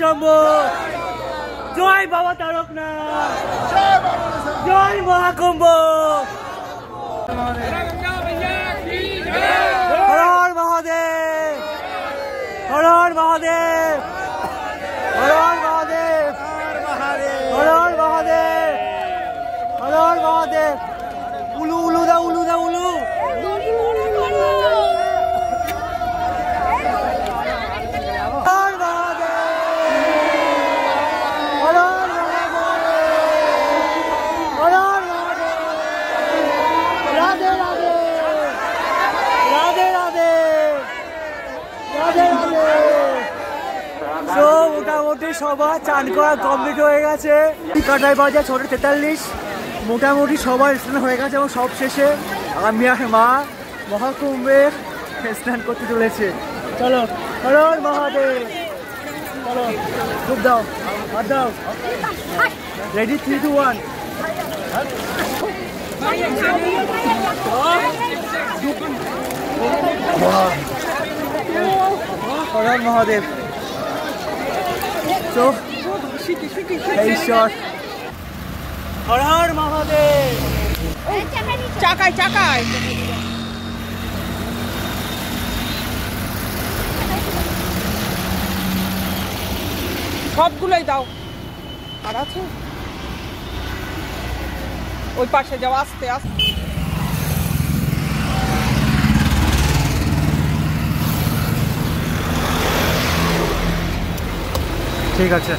শম্ভু, জয় বাবা তারকনাথ, জয় মহাকুম্ভ। হর হর মহাদেব, হর হর মহাদেব, হর হর মহাদেব, হর হর মহাদেব, হর হর মহাদেব। উলু উলু দা, উলু দা, উলু। মোটামুটি সবার চান করা কমপ্লিট হয়ে গেছে। কাটাই বাজে 6:43। মোটামুটি সবার স্নান হয়ে গেছে এবং সব শেষে আমি আর মা মহাকুম্ভের স্নান করতে চলেছে। চলো হর হর মহাদেব, চলো খুব দাও, হাত দাও। রেডি, 3, 2, 1। হর হর মহাদেব। তো এই শট, হর হর মহাদেব। চাকায় চাকায় সবগুলোই দাও। আর আছে ওই পাশে যাও, আস্তে আস্তে। ঠিক আছে।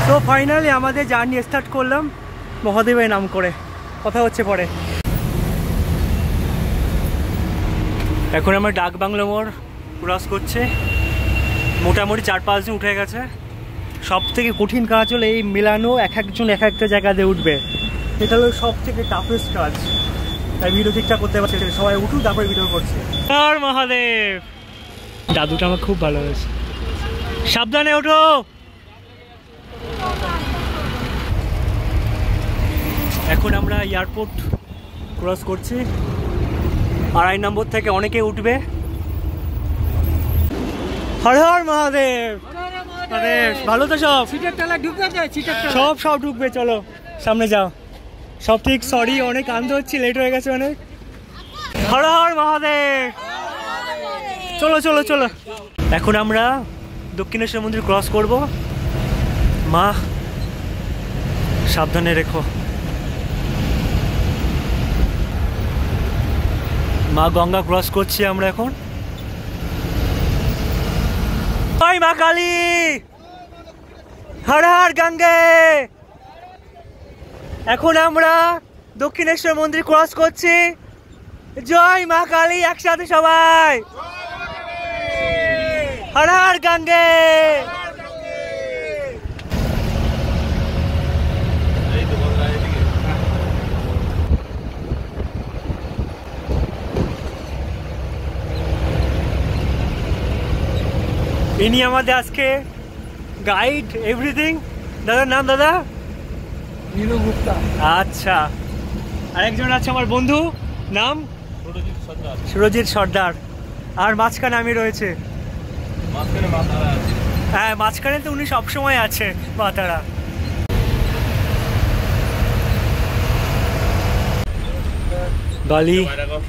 তো ফাইনালি আমাদের জার্নি স্টার্ট করলাম মহাদেবের নাম করে। কথা হচ্ছে পরে। এখন আমরা ডাক বাংলো মোড় ক্রস করছে। মোটামুটি 4-5 দিন উঠে গেছে। সব থেকে কঠিন কাজ হলো এই মেলানো, এক একজন এক একটা জায়গাতে উঠবে। এটা হলো সব থেকে টাফেস্ট কাজ। তাই ভিডিও ঠিকঠাক করতে পারছে, সবাই উঠুক তারপরে ভিডিও করছে। হর মহাদেব। দাদুটা আমার খুব ভালো হয়েছে। সাবধানে ওঠো। এখন আমরা এয়ারপোর্ট ক্রস করছি। 2.5 নম্বর থেকে অনেকে উঠবে। হর হর মহাদেব। ভালো তো সব? সব ঢুকবে। চলো সামনে যাও। সব ঠিক। সরি অনেক আনন্দ হচ্ছে, লেট হয়ে গেছে অনেক। হর হর মহাদেব। চলো চলো চলো। এখন আমরা দক্ষিণেশ্বর মন্দির ক্রস করব। মা সাবধানে রেখো। মা গঙ্গা ক্রস করছি আমরা এখন। জয় মা কালী, হর হর গঙ্গে। এখন আমরা দক্ষিণেশ্বর মন্দির ক্রস করছি। জয় মা কালী। একসাথে সবাই হর হর গঙ্গে। ইনি আমাদের আজকে গাইড, এভরিথিং। দাদার নাম? দাদা নীলু গুপ্তা। আচ্ছা। আরেকজন আছে আমার বন্ধু, নাম সুরজিৎ সর্দার। আর মাঝখানে আমি রয়েছে। হ্যাঁ মাঝখানে তো উনি সবসময় আছে, মাতারা। বালি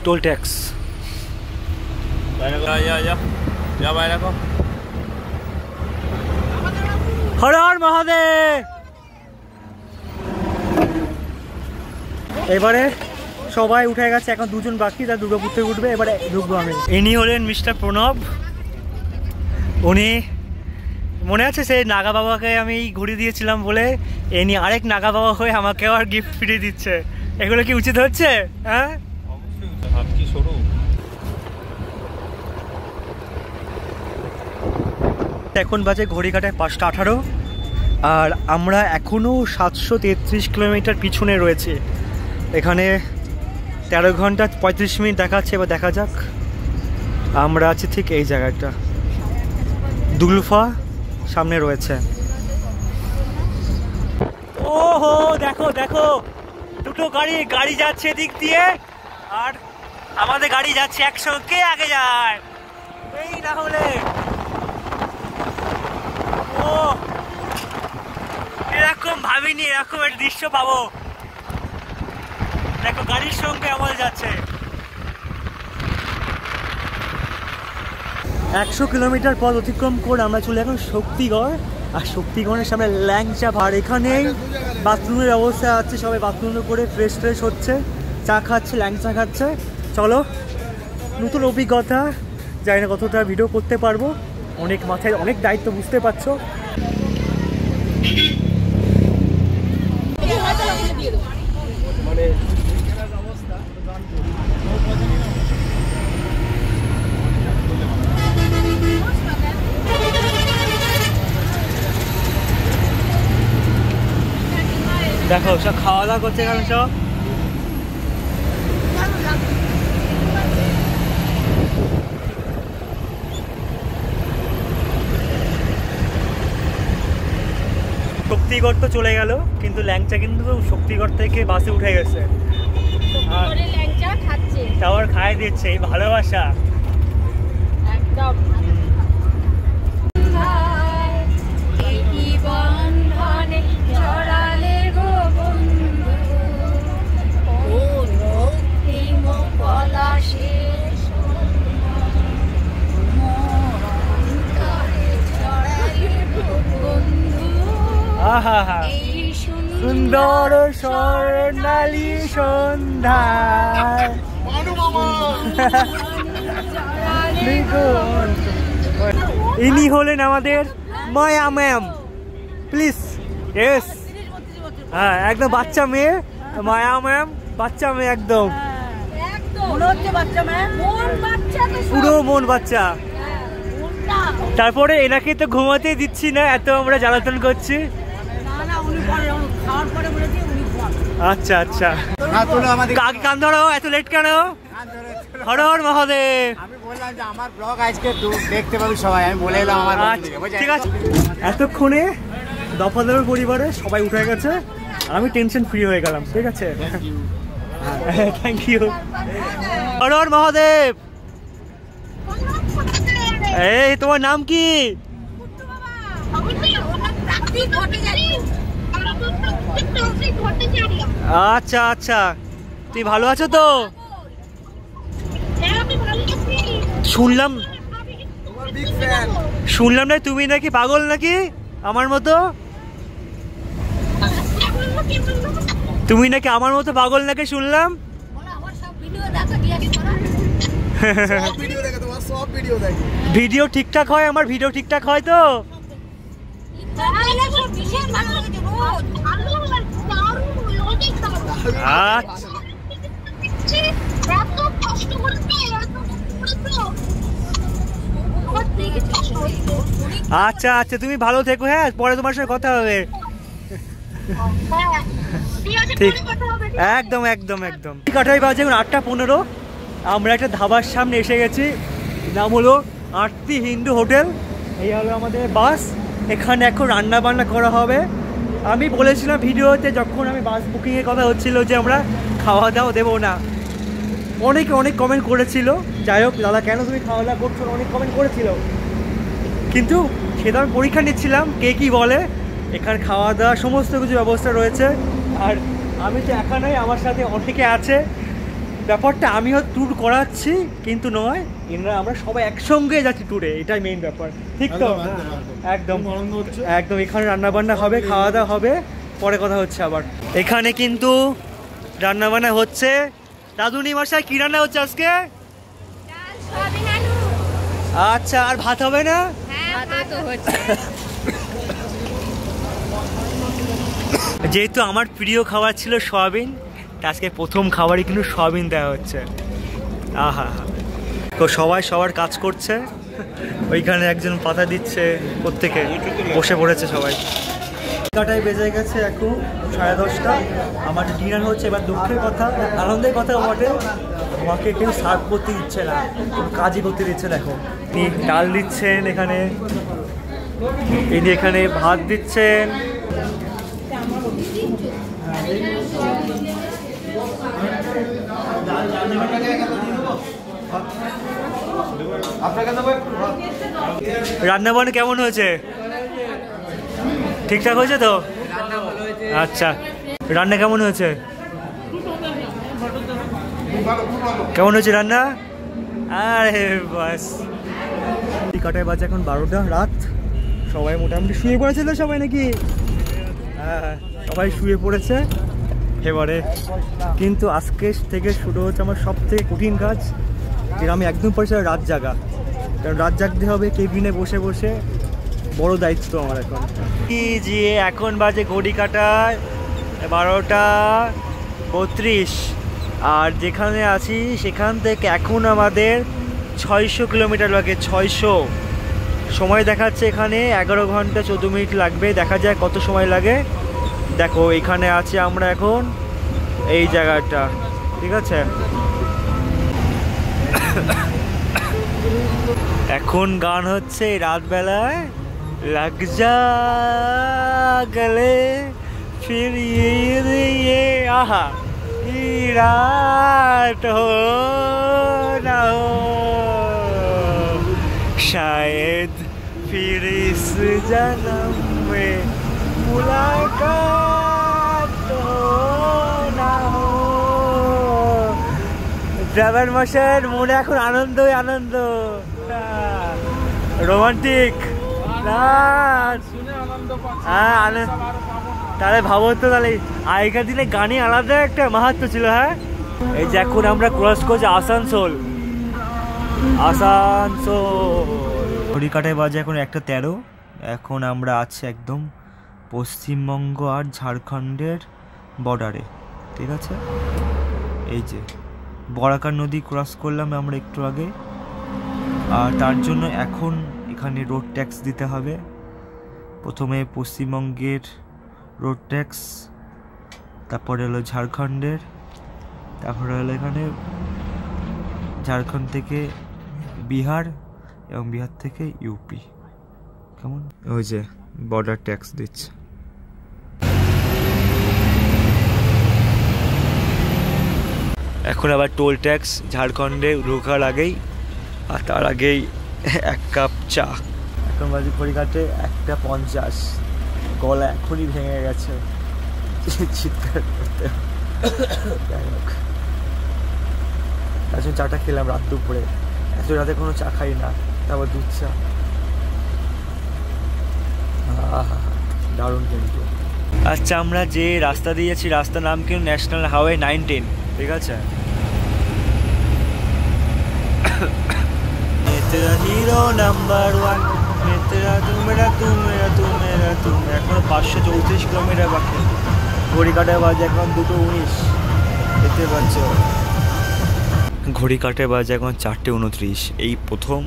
টোল ট্যাক্স। হর হর মহাদেব। এবারে সবাই উঠে গেছে, এখন 2 জন বাকি, তার দুর্গাপুর থেকে উঠবে। এবারে ঢুকবো আমি। ইনি হলেন মিস্টার প্রণব। উনি মনে আছে সেই নাগা বাবাকে আমি ঘুরে দিয়েছিলাম বলে ইনি আরেক নাগা বাবা হয়ে আমাকে আর গিফট ফিরিয়ে দিচ্ছে। এগুলো কি উচিত হচ্ছে? হ্যাঁ এখন বাজে ঘড়ি কাটায় 5:18 আর আমরা এখনো 733 কিলোমিটার পিছনে রয়েছে। এখানে 13 ঘন্টা 35 মিনিট দেখাচ্ছে। এবার দেখা যাক। আমরা আছি ঠিক এই জায়গাটা, দুলফা সামনে রয়েছে। ওহো দেখো দেখো, দুটো গাড়ি যাচ্ছে দিক দিয়ে, আর আমাদের গাড়ি যাচ্ছে 100। কে আগে যায়? এই না হলে এরকম ভাবিনি এরকম একটা দৃশ্য পাবো। দেখো গাড়ির সঙ্গে আমল যাচ্ছে। 100 কিলোমিটার পথ অতিক্রম করে আমরা চলে এখন শক্তিগড়। আর শক্তিগড়ের সামনে ল্যাংচা ভাড়, এখানেই বাথরুমের অবস্থা আছে, সবাই বাথরুমে করে ফ্রেশ হচ্ছে, চা খাচ্ছে, ল্যাংচা খাচ্ছে। চলো, নতুন অভিজ্ঞতা, জানি না কতটা ভিডিও করতে পারবো, অনেক মাথায় অনেক দায়িত্ব, বুঝতে পারছো। দেখো সব খাওয়া দাওয়া করছে এখানে সব। শক্তিগড় তো চলে গেল, কিন্তু ল্যাংচা কিন্তু শক্তিগড় থেকে বাসে উঠে গেছে, টাওয়ার খাই দিচ্ছে। এই ভালোবাসা একদম। সুন্দর স্বর্ণালী সন্ধ্যায় ইনি হলেন আমাদের মায়া ম্যাম, প্লিজ। ইয়েস, হ্যাঁ একদম বাচ্চা মেয়ে, মায়া ম্যাম বাচ্চা মেয়ে, একদম পুরো মন বাচ্চা। তারপরে এনাকে তো ঘুমাতে দিচ্ছি না, এত আমরা জ্বালাতন করছি। আচ্ছা আচ্ছা, কাকে কান ধরো, এত লেট কেন? হর হর মহাদেব। আমি বললাম যে আমার ব্লগ আজকে দেখতে পাবি সবাই, আমি বলে এলাম আমার। ঠিক আছে, এতক্ষণে দফাদারের পরিবারে সবাই উঠে গেছে, আমি টেনশন ফ্রি হয়ে গেলাম। ঠিক আছে, থ্যাংক ইউ। হর হর মহাদেব। এই তোমার নাম কি? আচ্ছা আচ্ছা, তুই ভালো আছো তো? শুনলাম না তুমি নাকি পাগল নাকি আমার মতো, তুমি নাকি আমার মতো পাগল নাকি শুনলাম। ভিডিও ঠিকঠাক হয়, আমার ভিডিও ঠিকঠাক হয় তো? আচ্ছা আচ্ছা, তুমি ভালো থেকো, হ্যাঁ পরে তোমার সাথে কথা হবে। ঠিক, একদম একদম একদম। কাটাই বাজে এখন 8:15, আমরা একটা ধাবার সামনে এসে গেছি, নাম হলো আরতি হিন্দু হোটেল। এই হলো আমাদের বাস, এখানে এখন রান্না বান্না করা হবে। আমি বলেছিলাম ভিডিওতে, যখন আমি বাস বুকিংয়ের কথা হচ্ছিল, যে আমরা খাওয়া দাওয়া দেবো না। অনেকে অনেক কমেন্ট করেছিল, যাই হোক দাদা কেন তুমি খাওয়া দাওয়া করছো, অনেক কমেন্ট করেছিল, কিন্তু সেটা আমি পরীক্ষা নিচ্ছিলাম কে কী বলে। এখানে খাওয়া দাওয়া সমস্ত কিছু ব্যবস্থা রয়েছে, আর আমি তো একা নই, আমার সাথে অনেকে আছে। ব্যাপারটা আমিও ট্যুর করাচ্ছি কিন্তু নয়, এনারা আমরা সবাই একসঙ্গে যাচ্ছি ট্যুরে, এটাই মেইন ব্যাপার। ঠিক তো? একদম একদম। এখানে রান্নাবান্না হবে, খাওয়া দাওয়া হবে, পরে কথা হচ্ছে আবার। এখানে কিন্তু রান্নাবান্না হচ্ছে। দাদুনি মশাই কি রান্না হচ্ছে আজকে? আচ্ছা, আর ভাত হবে না? যেহেতু আমার প্রিয় খাবার ছিল সয়াবিন, আজকে প্রথম খাবারই কিন্তু সয়াবিন দেওয়া হচ্ছে। আহা, তো সবাই সবার কাজ করছে, ওইখানে একজন পাতা দিচ্ছে, প্রত্যেকে বসে পড়েছে সবাই। কাটাই বেজে গেছে এখন 10:30। আমার ডিনার হচ্ছে। এবার দুঃখের কথা, আনন্দের কথা বটে, আমাকে কেউ সার্ভ করতে দিচ্ছে না, কাজই করতে দিচ্ছে না। এখন ডাল দিচ্ছেন এখানে, ইনি এখানে ভাত দিচ্ছেন। রান্না বান্না কেমন হয়েছে? ঠিকঠাক হয়েছে তো? আচ্ছা, রান্না কেমন হয়েছে? কেমন হয়েছে রান্না? আরে বাস, কাটায় বাজে এখন 12টা রাত। সবাই মোটামুটি শুয়ে পড়েছে তো সবাই নাকি? হ্যাঁ, সবাই শুয়ে পড়েছে এবারে। কিন্তু আজকে থেকে শুরু হচ্ছে আমার সব থেকে কঠিন কাজ, যেটা আমি একদম পয়সা রাত জাগা। কারণ রাত জাগতে হবে কেবিনে বসে বসে, বড় দায়িত্ব আমার এখন। কি যে এখন বাজে ঘড়ি কাটায় 12টা 32, আর যেখানে আছি সেখান থেকে এখন আমাদের 600 কিলোমিটার লাগে। 600 সময় দেখাচ্ছে এখানে 11 ঘন্টা 14 মিনিট লাগবে। দেখা যায় কত সময় লাগে। দেখো এখানে আছি আমরা এখন এই জায়গাটা, ঠিক আছে? এখন গান হচ্ছে রাতবেলায়, লাগ যা গলে ফির ये आहा की रात हो ना हो, शायद फिर इस जन्म में मुलाकात हो ना हो। ড্রাইভার মশাইয়ের মনে এখন আনন্দই আনন্দ, রোমান্টিক। হ্যাঁ, তাহলে ভাবো তো, তাহলে আগেকার দিনে গানে আলাদা একটা মাহাত্ম্য ছিল। হ্যাঁ, এই যে এখন আমরা ক্রস করছি আসানসোল। ঘড়িকাটায় বাজে এখন 1:13। এখন আমরা আছি একদম পশ্চিমবঙ্গ আর ঝাড়খণ্ডের বর্ডারে, ঠিক আছে? এই যে বরাকার নদী ক্রস করলাম আমরা একটু আগে, আর তার জন্য এখন এখানে রোড ট্যাক্স দিতে হবে। প্রথমে পশ্চিমবঙ্গের রোড ট্যাক্স, তারপরে হলো ঝাড়খণ্ডের, তারপরে হলো এখানে ঝাড়খণ্ড থেকে বিহার এবং বিহার থেকে ইউপি। কেমন? ওই যে বর্ডার ট্যাক্স দিচ্ছে। এখন আবার টোল ট্যাক্স ঝাড়খণ্ডে ঢোকার আগেই, আর তার আগেই 1 কাপ চা। এখন বাজে ঘড়িকাটে 1:50। গলা এখনই ভেঙে গেছে চিৎকার করতে। যাই হোক, তার জন্য চাটা খেলাম রাত দুপুরে। এত রাতে কোনো চা খাই না, তারপর দুধ চা। দারুণ কিন্তু। আচ্ছা, আমরা যে রাস্তা দিয়েছি রাস্তার নাম কিন্তু ন্যাশনাল হাইওয়ে 19, ঠিক আছে? হিরো নাম্বার 1, এখনো 534 কিলোমিটার বাকি। ঘড়ি কাটায় বাজে এখন 2:19, দেখতে পাচ্ছ? ঘড়ি কাটায় বাজে এখন 4:29। এই প্রথম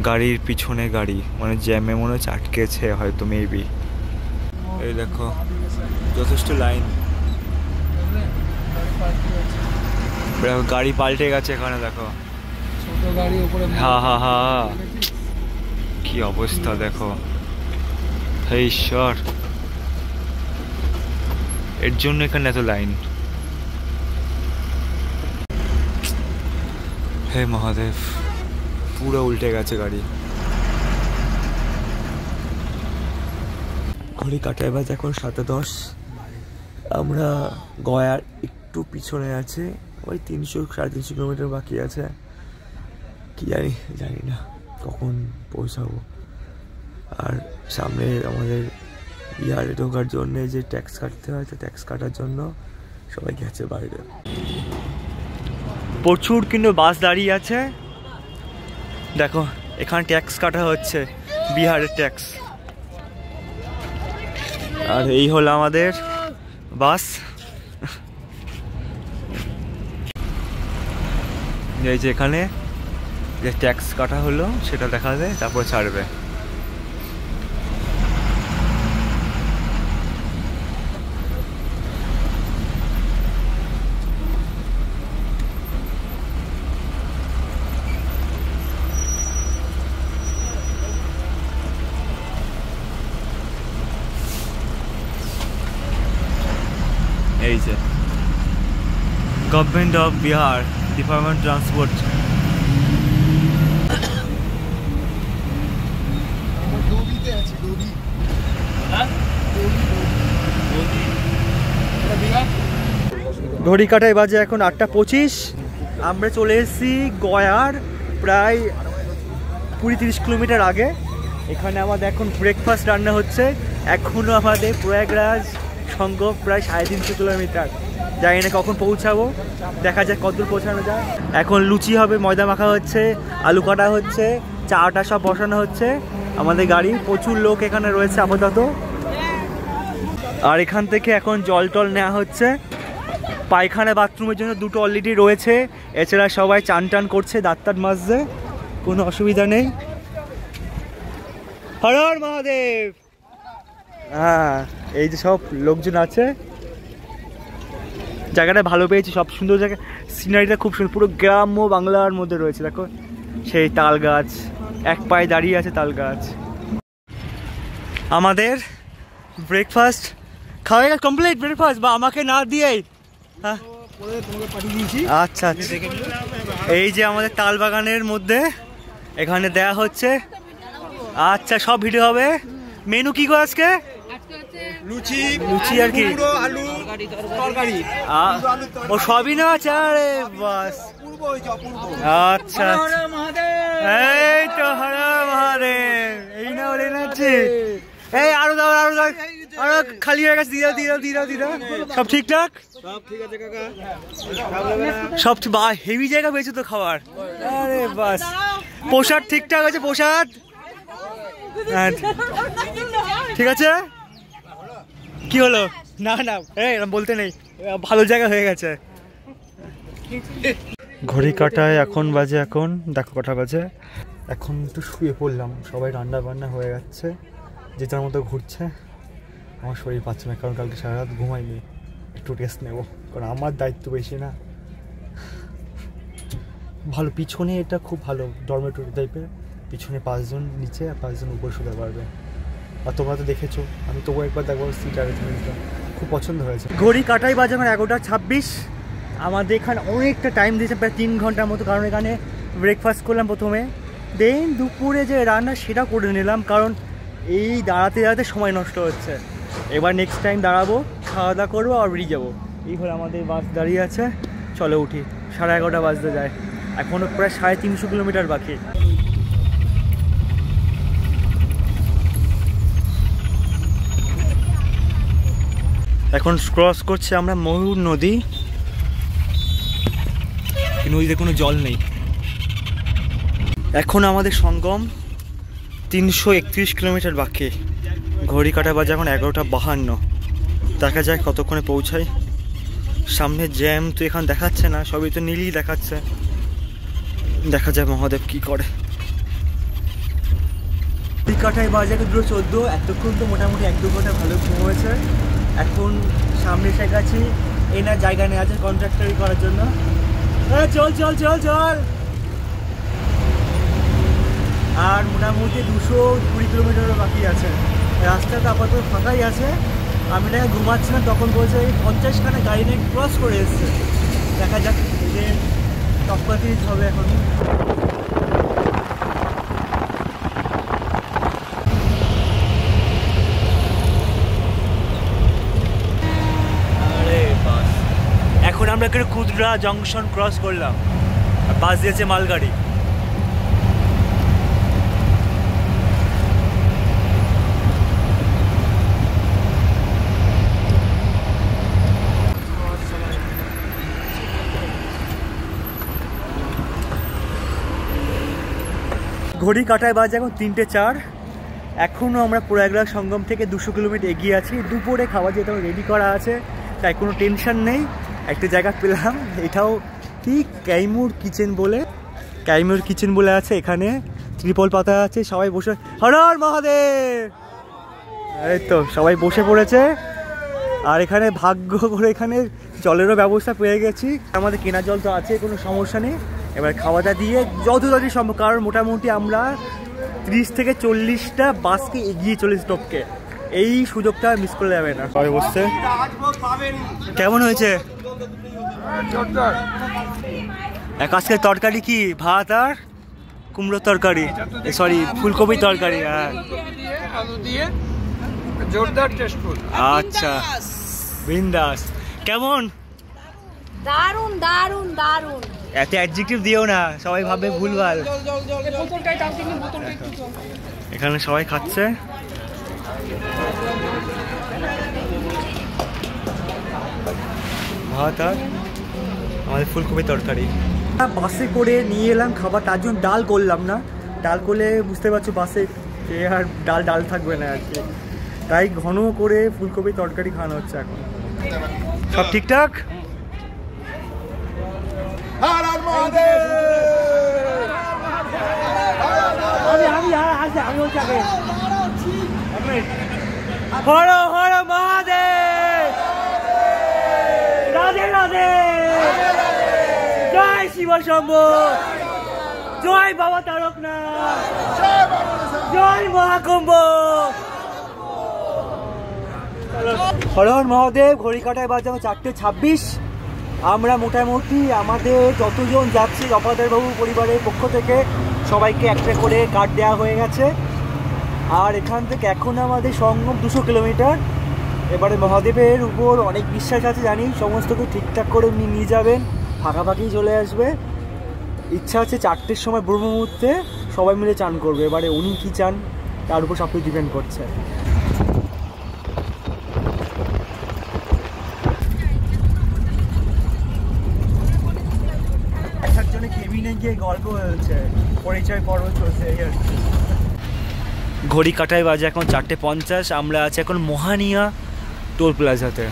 গাড়ির পিছনে গাড়ি, মানে জ্যামে মনে হচ্ছে আটকেছে হয়তো, মেবি। এই দেখো যথেষ্ট লাইন, গাড়ি পাল্টে গেছে এখানে। দেখো হ্যাঁ, কি অবস্থা দেখো। হে ঈশ্বর, এর জন্য এখানে এত লাইন। হে মহাদেব, পুরো উল্টে গেছে গাড়ি। ঘড়ি কাটায় বাজে এখন 7:10। আমরা গয়ার একটু পিছনে আছে, ওই 300-350 কিলোমিটার বাকি আছে। কি জানি না কখন পৌঁছাবো। আর সামনে আমাদের বিহারে ঢোকার জন্য যে ট্যাক্স কাটতে হয়, তো ট্যাক্স কাটার জন্য সবাই গেছে বাইরে। প্রচুর কিন্তু বাস দাঁড়িয়ে আছে। দেখো এখানে ট্যাক্স কাটা হচ্ছে, বিহারের ট্যাক্স। আর এই হলো আমাদের বাস। এই যে এখানে যে ট্যাক্স কাটা হলো সেটা দেখাবে, তারপর ছাড়বে। এই যে government of Bihar, department transport. ঘড়ি কাটায় বাজে এখন 8:25। আমরা চলে এসেছি গয়ার প্রায় 20-30 কিলোমিটার আগে। এখানে আমাদের এখন ব্রেকফাস্ট রান্না হচ্ছে। এখনও আমাদের প্রয়াগরাজ সঙ্গম প্রায় 350 কিলোমিটার। জানি না কখন পৌঁছাবো, দেখা যাক কতদূর পৌঁছানো যায়। এখন লুচি হবে, ময়দা মাখা হচ্ছে, আলু কাটা হচ্ছে, চাটা সব বসানো হচ্ছে। আমাদের গাড়ি প্রচুর লোক এখানে রয়েছে আপাতত। আর এখান থেকে এখন জল টল নেওয়া হচ্ছে। পায়খানা বাথরুমের জন্য দুটো অলরেডি রয়েছে, এছাড়া সবাই চান টান করছে, দাঁত মাজছে, কোনো অসুবিধা নেই। হর হর মহাদেব। হ্যাঁ, এই যে সব লোকজন আছে। জায়গাটা ভালো পেয়েছি, সব সুন্দর জায়গা, সিনারিটা খুব সুন্দর, পুরো গ্রাম্য বাংলার মধ্যে রয়েছে। দেখো সেই তাল গাছ, এক পায়ে দাঁড়িয়ে আছে তাল গাছ। আমাদের ব্রেকফাস্ট খাওয়া গেছে কমপ্লিট, ব্রেকফাস্ট বা আমাকে না দিয়েই। হ্যাঁ আচ্ছা আচ্ছা। এই যে আমাদের তাল বাগানের মধ্যে এখানে দেয়া হচ্ছে। আচ্ছা, সব ভিডিও হবে। মেনু কি গো আজকে? লুচি, লুচি আর কি আলু তরকারি, ও সবই না আছে। আরে বাস, আচ্ছা এই তো হর মহাদেব। এই না ওরে নাচছে। এই আরো দাও আরো দাও, আরো খালি হয়ে গেছে। দিদা দিদা দিদা দিদা, সব ঠিকঠাক? সব ঠিক আছে কাকা, সব হেভি জায়গা পেয়েছো তো খাবার। আরে বাস, প্রসাদ ঠিকঠাক আছে? প্রসাদ ঠিক আছে? কি হলো? না না এই বলতে নেই, ভালো জায়গা হয়ে গেছে। ঘড়ি কাটায় এখন বাজে, এখন দেখো কটা বাজে। এখন একটু শুয়ে পড়লাম, সবাই রান্না বান্না হয়ে যাচ্ছে, যে যার মতো ঘুরছে। আমার শরীর পাচ্ছে না, কারণ কালকে সারা রাত ঘুমাইনি। একটু রেস্ট নেবো, কারণ আমার দায়িত্ব বেশি না। ভালো পিছনে, এটা খুব ভালো ডরমেটরি টাইপের। পিছনে 5 জন নিচে আর 5 জন উপরে শুতে পারবে। আর তোমরা তো দেখেছো, আমি তবুও একবার দেখবো সিট অ্যারেঞ্জমেন্টটা খুব পছন্দ হয়েছে। ঘড়ি কাটাই বাজে এখন 11:26। আমাদের এখানে অনেকটা টাইম দিয়েছে, প্রায় 3 ঘন্টার মতো, কারণ এখানে ব্রেকফাস্ট করলাম প্রথমে, দেন দুপুরে যে রান্না সেটা করে নিলাম, কারণ এই দাঁড়াতে দাঁড়াতে সময় নষ্ট হচ্ছে। এবার নেক্সট টাইম দাঁড়াবো, খাওয়া দাওয়া করবো আর বেরিয়ে যাবো। এই হলো আমাদের বাস দাঁড়িয়ে আছে, চলো উঠি। 11:30 বাজতে যায়, এখনও প্রায় 350 কিলোমিটার বাকি। এখন ক্রস করছে আমরা ময়ূর নদী। নদীতে কোনো জল নেই। এখন আমাদের সঙ্গম 331 কিলোমিটার বাকি। ঘড়ি কাটা বাজে এখন 11:52। দেখা যায় কতক্ষণে পৌঁছাই। সামনে জ্যাম তো এখানে দেখাচ্ছে না, সবই তো নীলই দেখাচ্ছে। দেখা যায় মহাদেব কি করে। ঘড়ি কাটায় বাজে 2:14। এতক্ষণ তো মোটামুটি 1-2 ঘন্টা ভালো ঘুম হয়েছে। এখন সামনে এসে গেছি, এই না জায়গা নেওয়া আছে কন্ট্রাক্টরি করার জন্য। চল চল চল চল। আর মোটামুটি 220 কিলোমিটারও বাকি আছে। রাস্তাটা আপাতত ফাঁকাই আছে। আমি না ঘুমাচ্ছিলাম, তখন বলছে 50খানা গাড়ি নিয়ে ক্রস করে এসছে। দেখা যাক, এই যে টপকাতে হবে এখন। এখন আমরা এখানে কুদরা জংশন ক্রস করলাম, বাস দিয়েছে মালগাড়ি। ঘড়ি কাটায় বাজে এখন 3:04। এখনও আমরা প্রয়াগরাজ সঙ্গম থেকে 200 কিলোমিটার এগিয়ে আছি। দুপুরে খাবার যেটা রেডি করা আছে, তাই কোনো টেনশন নেই। একটা জায়গা পেলাম, এটাও ঠিক কাইমুর কিচেন বলে আছে। এখানে ত্রিপল পাতা আছে, সবাই বসে হর হর মহাদেব। এই তো সবাই বসে পড়েছে। আর এখানে ভাগ্য করে এখানে জলেরও ব্যবস্থা পেয়ে গেছি। আমাদের কেনা জল তো আছে, কোনো সমস্যা নেই। এবার খাওয়াটা দিয়ে যত তাড়াতাড়ি সম্ভব, কারণ মোটামুটি আমরা 30 থেকে 40টা বাসকে এগিয়ে চলেছি টপকে। এই সুযোগটা মিস করলে যাবে না। সবাই বসছে। কেমন হয়েছে? আজকের তরকারি কি? ভাত আর কুমড়োর তরকারি, সরি ফুলকপির তরকারি। হ্যাঁ, আচ্ছা বিন্দাস। কেমন দারুন দারুন দারুন। এত অ্যাডজেক্টিভ দিও না, সবাই ভাববে ভুলভাল। এখানে সবাই খাচ্ছে। ভাত আর আমাদের ফুলকপি তরকারি। বাসে করে নিয়ে এলাম খাবার, তার জন্য ডাল করলাম না। ডাল করলে বুঝতে পারছো বাসে আর ডাল থাকবে না আর কি, তাই ঘন করে ফুলকপি তরকারি খাওয়ানো হচ্ছে এখন। সব ঠিকঠাক? হর হর মহাদেব, রাধে রাধে, জয় শিব শম্ভু, জয় বাবা তারকনাথ, জয় মহাকুম্ভ। হর হর মহাদেব। ঘড়ি কাটায় বাজে 4:26। আমরা মোটামুটি আমাদের যতজন যাচ্ছি অপাদারবাবু পরিবারের পক্ষ থেকে সবাইকে একটা করে কার্ড দেওয়া হয়ে গেছে। আর এখান থেকে এখন আমাদের সঙ্গম 200 কিলোমিটার। এবারে মহাদেবের উপর অনেক বিশ্বাস আছে, জানি সমস্ত কিছু ঠিকঠাক করে উনি নিয়ে যাবেন, ফাঁকাফাঁকি চলে আসবে। ইচ্ছা আছে 4টের সময় ব্রহ্ম মুহূর্তে সবাই মিলে চান করবে। এবারে উনি কী চান তার উপর সব কিছু ডিপেন্ড করছে। একজনে কেবিনে গিয়ে গল্প হয়েছে, পরিচয় পর্ব চলছে এই আর কি। ঘড়ি কাটায় বাজে এখন 4:50। আমরা আছি এখন মোহানিয়া টোল প্লাজাতে।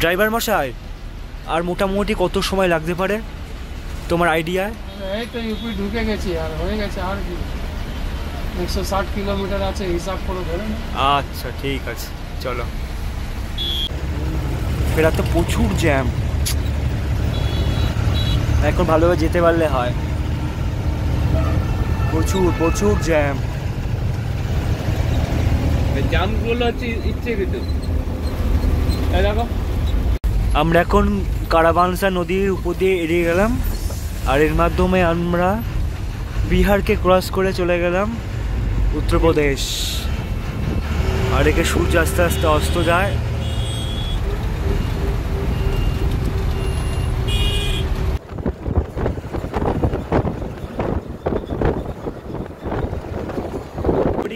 ড্রাইভার মশাই, আর মোটামুটি কত সময় লাগতে পারে তোমার আইডিয়া? এই তো ইউপি ঢুকে গেছি, আর হয়ে গেছে আর কি 160 কিলোমিটার আছে, হিসাব করে ধরেন। আচ্ছা ঠিক আছে, চলো। ফেরা তো প্রচুর জ্যাম, এখন ভালোভাবে যেতে পারলে হয়। প্রচুর প্রচুর জ্যাম। জামগুলো হচ্ছে ইচ্ছে কিন্তু দেখো। আমরা এখন কারাবানসা নদীর উপর দিয়ে এড়িয়ে গেলাম, আর এর মাধ্যমে আমরা বিহারকে ক্রস করে চলে গেলাম উত্তরপ্রদেশ। আর একে সূর্য আস্তে আস্তে অস্ত যায়।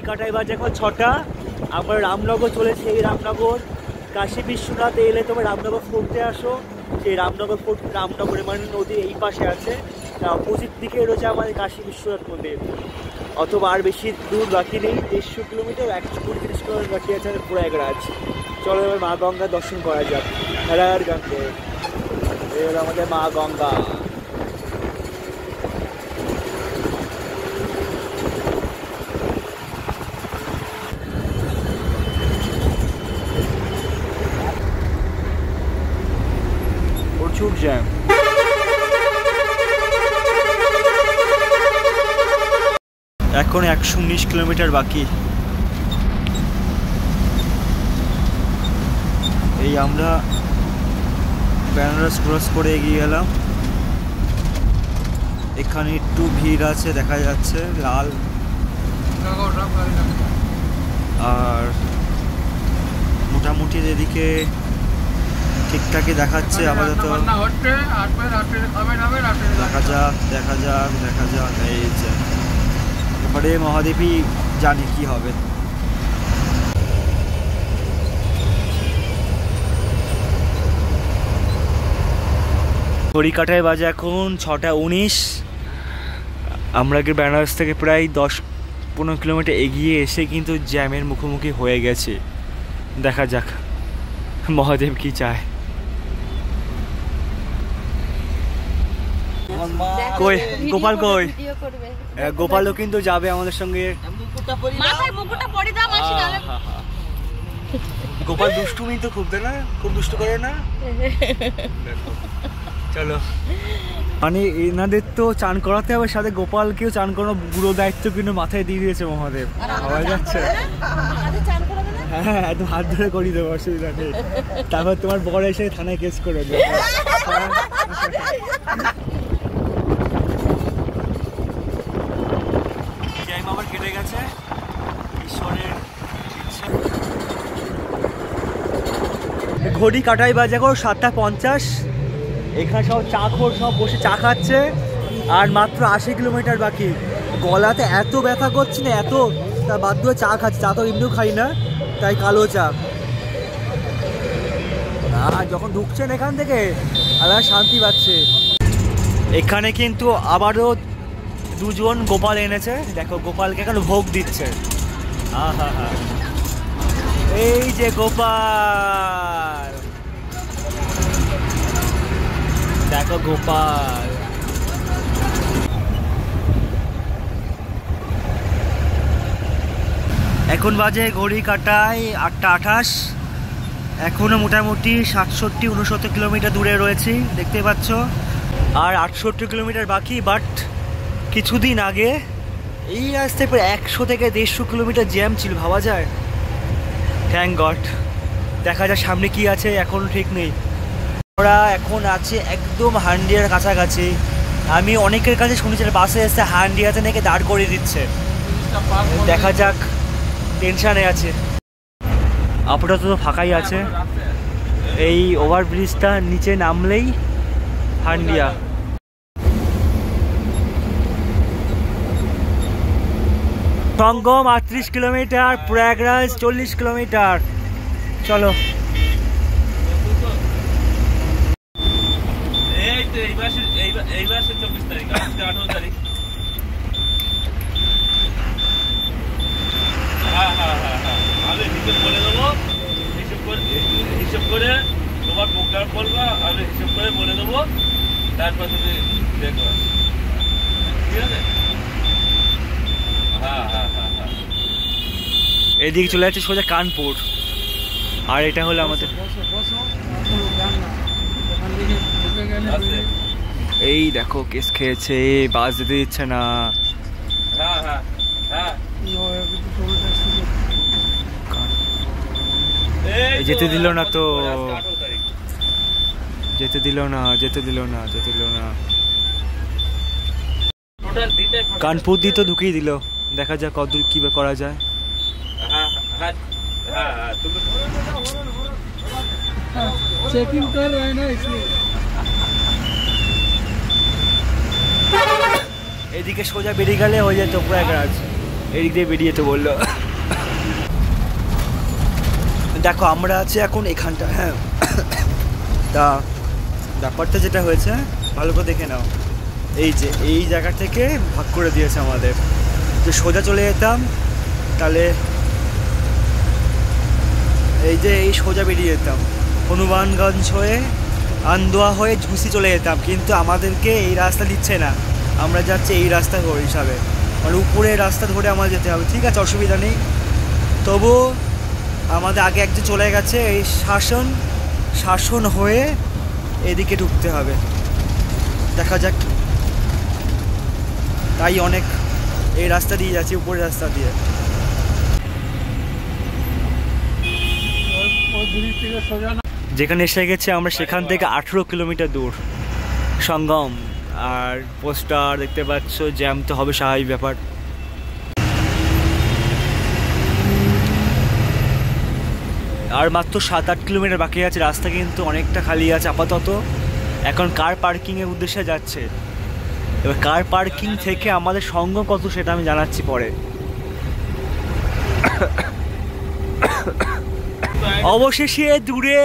কাটায় বাজে এখন 6টা। আমরা রামনগর চলেছি। এই রামনগর কাশী বিশ্বনাথ এলে তোমরা রামনগর ফোর্টে আসো। সেই রামনগর ফোর্ট রামনগরে মানে নদী এই পাশে আছে, অপোজিট দিকে রয়েছে আমাদের কাশী বিশ্বনাথ মন্দির। অথবা আর বেশি দূর বাকি নেই, 150 কিলোমিটার, 130 কিলোমিটার বাকি আছে প্রয়াগরাজ। চলো এবার মা গঙ্গা দর্শন করা যাক। হর গঙ্গে, এই হলো আমাদের মা গঙ্গা। প্রচুর জ্যাম। এখন 119 কিলোমিটার বাকি। এই আমরা বেনারস ক্রস করে এগিয়ে গেলাম। এখানে একটু ভিড় আছে, দেখা যাচ্ছে লাল। আর মোটামুটি এদিকে ঠিকঠাকই দেখাচ্ছে আপাতত। দেখা যাক এই যে এবারে মহাদেবী জানি কি হবে। ঘড়ি কাটায় বাজে এখন 6:19। আমরা কি বেনারস থেকে প্রায় 10-15 কিলোমিটার এগিয়ে এসে কিন্তু জ্যামের মুখোমুখি হয়ে গেছে। দেখা যাক মহাদেব কি চায়। কই গোপাল, কই গোপালও কিন্তু যাবে আমাদের সঙ্গে। গোপাল দুষ্টুমি তো খুব, তাই না? খুব দুষ্টু করে না? চলো, মানে এনাদের তো চান করাতে হবে, সাথে গোপালকেও চান করানো পুরো দায়িত্ব কিন্তু মাথায় দিয়ে দিয়েছে মহাদেব। আওয়াজ যাচ্ছে? হ্যাঁ, একদম হাত ধরে করিয়ে দেবো, অসুবিধা নেই। তারপর তোমার বড় এসে থানায় কেস করে দেবে। টাইম আবার কেটে গেছে, ঈশ্বরের ইচ্ছা। ঘড়ি কাটাই বাজে এখন 7:50। এখানে সব চাখোর সব বসে চা খাচ্ছে, আর মাত্র 80 কিলোমিটার বাকি। গলাতে এত ব্যথা করছে না, এত, তা বাধ্য হয়ে চা খাচ্ছে। চা তো এমনিও খাই না, তাই কালো চা। আর যখন ঢুকছেন এখান থেকে আলাদা শান্তি পাচ্ছে। এখানে কিন্তু আবারও দুজন গোপাল এনেছে, দেখো গোপালকে এখন ভোগ দিচ্ছে। আহা হা, এই যে গোপাল, দেখো গোপাল। এখন বাজে ঘড়ি কাটায় 8:28। এখনো মোটামুটি 67-69 কিলোমিটার দূরে রয়েছি, দেখতে পাচ্ছ। আর 68 কিলোমিটার বাকি। বাট কিছুদিন আগে এই রাস্তায় প্রায় 100 থেকে 150 কিলোমিটার জ্যাম ছিল, ভাবা যায়। Thank god. দেখা যায় সামনে কি আছে, এখন ঠিক নেই। আমরা এখন আছে একদম হান্ডিয়ার কাছাকাছি। আমি অনেকের কাছে শুনেছি বাসে এসে হান্ডিয়াতে নাকি দাঁড় করিয়ে দিচ্ছে। দেখা যাক, টেনশানে আছে। আপাতত তো ফাঁকাই আছে। এই ওভারব্রিজটা নিচে নামলেই হান্ডিয়া। সঙ্গম 38 কিলোমিটার, প্রয়াগরাজ 40 কিলোমিটার। চলো। এই মাসের 24 তারিখ, আজকে 18 তারিখ। হ্যাঁ হ্যাঁ হ্যাঁ হ্যাঁ, আমি হিসেব বলে দেবো। হিসেব করে তোমার প্রোগ্রাম করবা, আমি হিসেব করে বলে দেবো, তারপর তুমি দেখো, ঠিক আছে? হ্যাঁ হ্যাঁ হ্যাঁ হ্যাঁ। এদিকে চলে যাচ্ছে সোজা কানপুর। আর এটা হলো আমাদের, এই দেখো কেস খেয়েছে, বাস যেতে দিচ্ছে না। হ্যাঁ হ্যাঁ হ্যাঁ, যেতে দিল না তো, 18 তারিখ। যেতে দিল না, যেতে দিল না, যেতে দিল না। টোটাল দিতে কানপুর দিয়ে তো ঢুকিয়ে দিল, দেখা যাক কতদূর কি করা যায়। হ্যাঁ হ্যাঁ হ্যাঁ হ্যাঁ, তুমি चेकिंग कर रहे हैं ना इसलिए। এদিকে সোজা বেরিয়ে গেলে হয়ে যেত প্রয়াগরাজ, এদিক দিয়ে বেরিয়ে যেতে বললো। দেখো আমরা আছি এখন এখানটা। হ্যাঁ, তা ব্যাপারটা যেটা হয়েছে ভালো করে দেখে নাও। এই যে এই জায়গা থেকে ভাগ করে দিয়েছে আমাদের, যে সোজা চলে যেতাম তাহলে এই যে এই সোজা বেরিয়ে যেতাম, হনুমানগঞ্জ হয়ে আন্দোয়া হয়ে ঝুসি চলে যেতাম, কিন্তু আমাদেরকে এই রাস্তা দিচ্ছে না। আমরা যাচ্ছি এই রাস্তা হিসাবে, মানে উপরে রাস্তা ধরে আমাদের যেতে হবে। ঠিক আছে, অসুবিধা নেই। তবু আমাদের আগে একজন চলে গেছে, এই শাসন হয়ে এদিকে ঢুকতে হবে। দেখা যাক, তাই অনেক এই রাস্তা দিয়ে যাচ্ছি, উপরের রাস্তা দিয়ে। যেখানে এসে গেছে আমরা সেখান থেকে 18 কিলোমিটার দূর সঙ্গম। আর পোস্টার দেখতে পাচ্ছ, জ্যাম তো হবে, স্বাভাবিক ব্যাপার। আর মাত্র 7-8 কিলোমিটার বাকি আছে, রাস্তা কিন্তু অনেকটা খালি আছে আপাতত। এখন কার পার্কিংয়ের উদ্দেশ্যে যাচ্ছে। এবার কার পার্কিং থেকে আমাদের সঙ্গম কত সেটা আমি জানাচ্ছি পরে। অবশেষে দূরে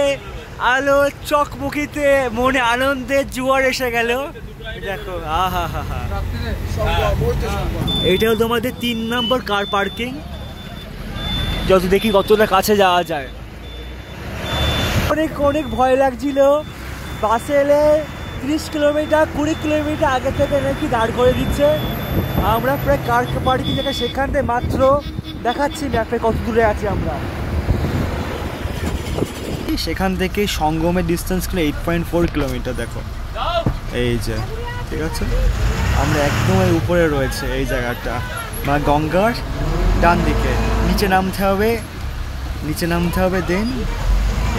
আলো চকমকিতে মনে আনন্দের জোয়ার এসে গেল। দেখো, আহা হা হা, এইটা হলো তোমাদের 3 নম্বর কার পার্কিং। যত দেখি কতটা কাছে যাওয়া যায়। অনেক ভয় লাগছিল। বাসে এলে 30 কিলোমিটার 20 কিলোমিটার আগে থেকে নাকি দাঁড় করে দিচ্ছে। আমরা প্রায় কার পার্কিং থেকে সেখান থেকে মাত্র দেখাচ্ছি ম্যাপে কত দূরে আছি আমরা। সেখান থেকে সঙ্গমের ডিস্টেন্স ছিল 8.4 কিলোমিটার। দেখো এই যে, ঠিক আছে, আমরা একদম উপরে রয়েছে এই জায়গাটা, মানে গঙ্গার ডান দিকে। নিচে নামতে হবে দেন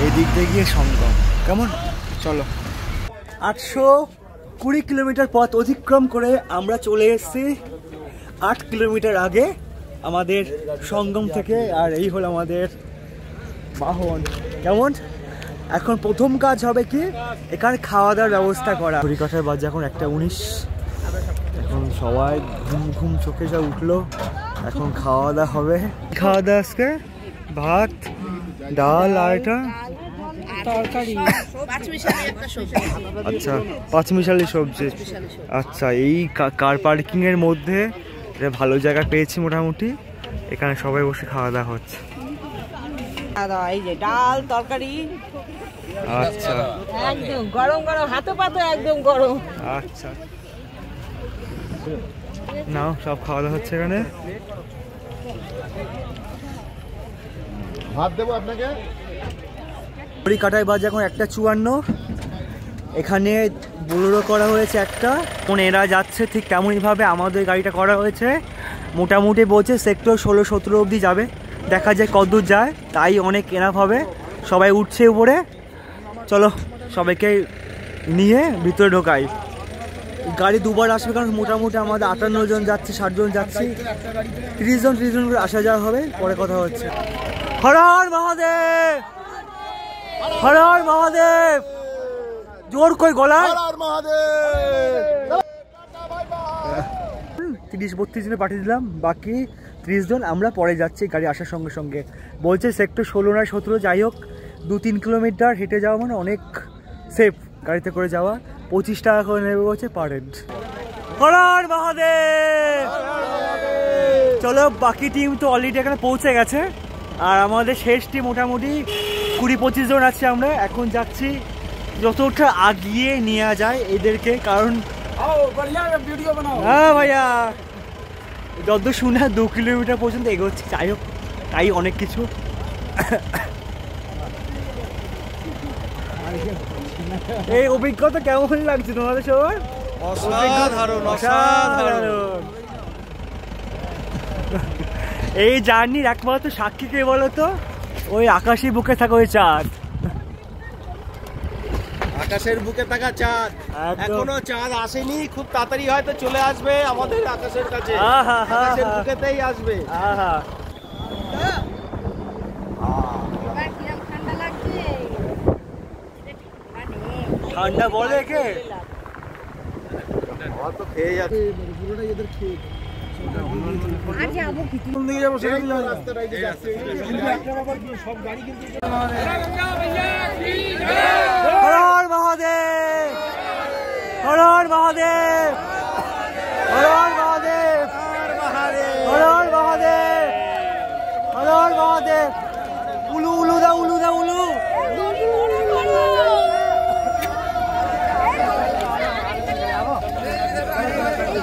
এই দিক দিয়ে গিয়ে সঙ্গম। কেমন? চলো। 820 কিলোমিটার পথ অতিক্রম করে আমরা চলে এসেছি 8 কিলোমিটার আগে আমাদের সঙ্গম থেকে। আর এই হলো আমাদের বাহন। কেমন? এখন প্রথম কাজ হবে কি এখানে খাওয়া দাওয়ার ব্যবস্থা করা। ঘড়ি কাটার বাজে এখন 1:19। এখন সবাই ঘুম ঘুম চোখে সব উঠলো, এখন খাওয়া দাওয়া হবে। খাওয়া দাওয়া আজকে ভাত ডাল আর এটা আচ্ছা পাঁচমিশালি সবজি। আচ্ছা এই কার পার্কিং এর মধ্যে এটা ভালো জায়গা পেয়েছি মোটামুটি, এখানে সবাই বসে খাওয়া দাওয়া হচ্ছে। এই যে ডাল তরকারি আচ্ছা একদম গরম গরম হাতে পাতে একদম গরম। আচ্ছা নাও সব খাওয়া দাওয়া হচ্ছে এখানে। ভাত দেবো আপনাকে। ঘড়ি কাটায় বাজে এখন 1:54। এখানে বোলেরো করা হয়েছে একটা, কোন এরা যাচ্ছে ঠিক তেমনইভাবে আমাদের গাড়িটা করা হয়েছে। মোটামুটি বলছে সেক্টর 16-17 অবধি যাবে, দেখা যায় কতদূর যায়, তাই অনেক এনাফ হবে। সবাই উঠছে উপরে, চলো সবাইকে নিয়ে ভিতরে ঢোকাই। গাড়ি দুবার আসবে কারণ মোটামুটি আমাদের 58 জন যাচ্ছে, 60 জন যাচ্ছি, 30 জন করে আসা যাওয়া হবে। পরে কথা হচ্ছে। হর হর মহাদেব, হর হর মহাদেব, জোর কই গলা। 30-32 জনে পাঠিয়ে দিলাম, বাকি 30 জন আমরা পরে যাচ্ছি গাড়ি আসার সঙ্গে সঙ্গে। বলছে সেক্টর 16 না 17 যাই হোক 2-3 কিলোমিটার হেঁটে যাওয়া মানে অনেক সেফ গাড়িতে করে যাওয়া। 25 টাকা করে নেবে বলছে পার হেড। হর হর মহাদেব। চলো বাকি টিম তো অলরেডি এখানে পৌঁছে গেছে, আর আমাদের শেষ টিম মোটামুটি 20-25 জন আছে। আমরা এখন যাচ্ছি যতটা আগিয়ে নেওয়া যায় এদেরকে, কারণ হ্যাঁ ভাইয়া যত শুনে 2 কিলোমিটার পর্যন্ত এগোচ্ছে, যাই হোক তাই অনেক কিছু। এই অভিজ্ঞতা কেমন লাগছে তোমাদের সবার? অসাধারণ অসাধারণ। এই জার্নির একমাত্র সাক্ষী কে বলো তো? ওই আকাশের বুকে থাকা ওই চাঁদ। আকাশের বুকে থাকা চাঁদ, এখনো চাঁদ আসেনি, খুব তাড়াতাড়ি হয়তো চলে আসবে আমাদের আকাশের কাছে, আকাশের বুকেতেই আসবে। ঠান্ডা লাগছে, ঠান্ডা বলে কে তো খেয়ে যাচ্ছে আর যাবো কি হর হর মহাদেব, হর হর মহাদেব, হর হর মহাদেব, হর হর মহাদেব, হর হর মহাদেব। উলু উলু দা উলু দা উলু।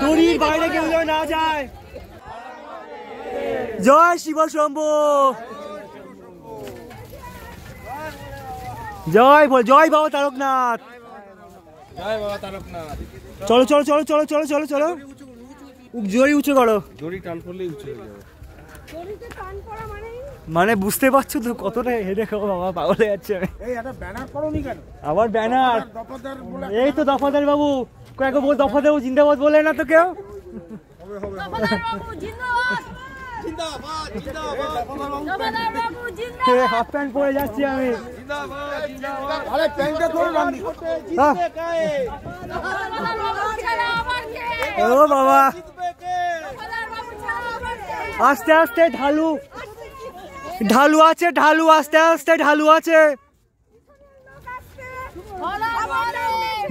দড়ির বাইরে কেউ যেন না যায়। জয় শিব শম্ভু, জয় বল, জয় বাবা তারকনাথ, জয় বাবা তারকনাথ। চলো চলো চলো চলো চলো চলো চলো, জোরে উঁচু করো। দড়ি টান করলেই উঁচু হয়ে যাবে। মানে বুঝতে পারছো তো কতটা হেডে খাবো বাবা, পাগল হয়ে যাচ্ছে আমি। এই একটা ব্যানার করোনি কেন? আবার ব্যানার, দফাদার বলে এই তো দফাদার বাবু, কয়েক বল দফাদার জিন্দাবাদ বলে না তো কেউ। জিন্দাবাদ জিন্দাবাদ হাফ প্যান্ট পরে যাচ্ছি আমি। জিন্দাবাদ জিন্দাবাদ। আরে প্যান্টটা ধরে রাখনি। ও বাবা, আস্তে আস্তে ঢালু, ঢালু আছে, ঢালু আস্তে আস্তে ঢালু আছে,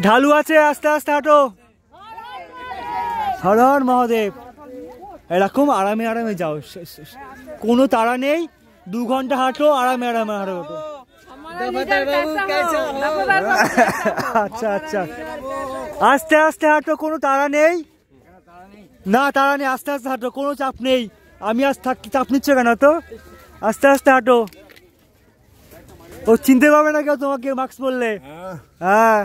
ঢালু আছে, আস্তে আস্তে হাঁটো। হর হর মহাদেব। এরকম আরামে আরামে যাও, কোনো তাড়া নেই, 2 ঘন্টা হাঁটো, আরামে আরামে হাঁটো। আচ্ছা আচ্ছা, আস্তে আস্তে হাঁটো, কোনো তাড়া নেই, না তাড়া নেই, আস্তে আস্তে হাঁটো, কোনো চাপ নেই। আমি আজ থাকি, চাপ নিচ্ছ কেন তো? আস্তে আস্তে হাঁটো, ও চিনতে পারবে না কেউ তোমাকে মাস্ক পরলে। হ্যাঁ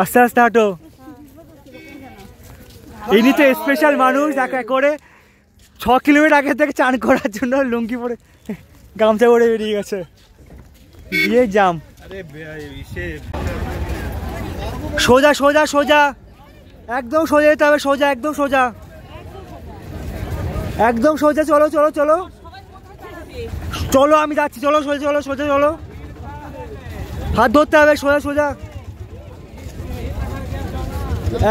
আস্তে আস্তে হাঁটো। ইনি তো স্পেশাল মানুষ, দেখা করে 6 কিলোমিটার আগে থেকে চান করার জন্য লুঙ্গি পরে গামছা পরে বেরিয়ে গেছে, দিয়ে জাম। সোজা সোজা সোজা, একদম সোজা যেতে হবে, সোজা একদম সোজা, একদম সোজা। চলো চলো চলো চলো, আমি যাচ্ছি, চলো সোজা চলো, সোজা চলো। হাত ধরতে হবে, সোজা সোজা,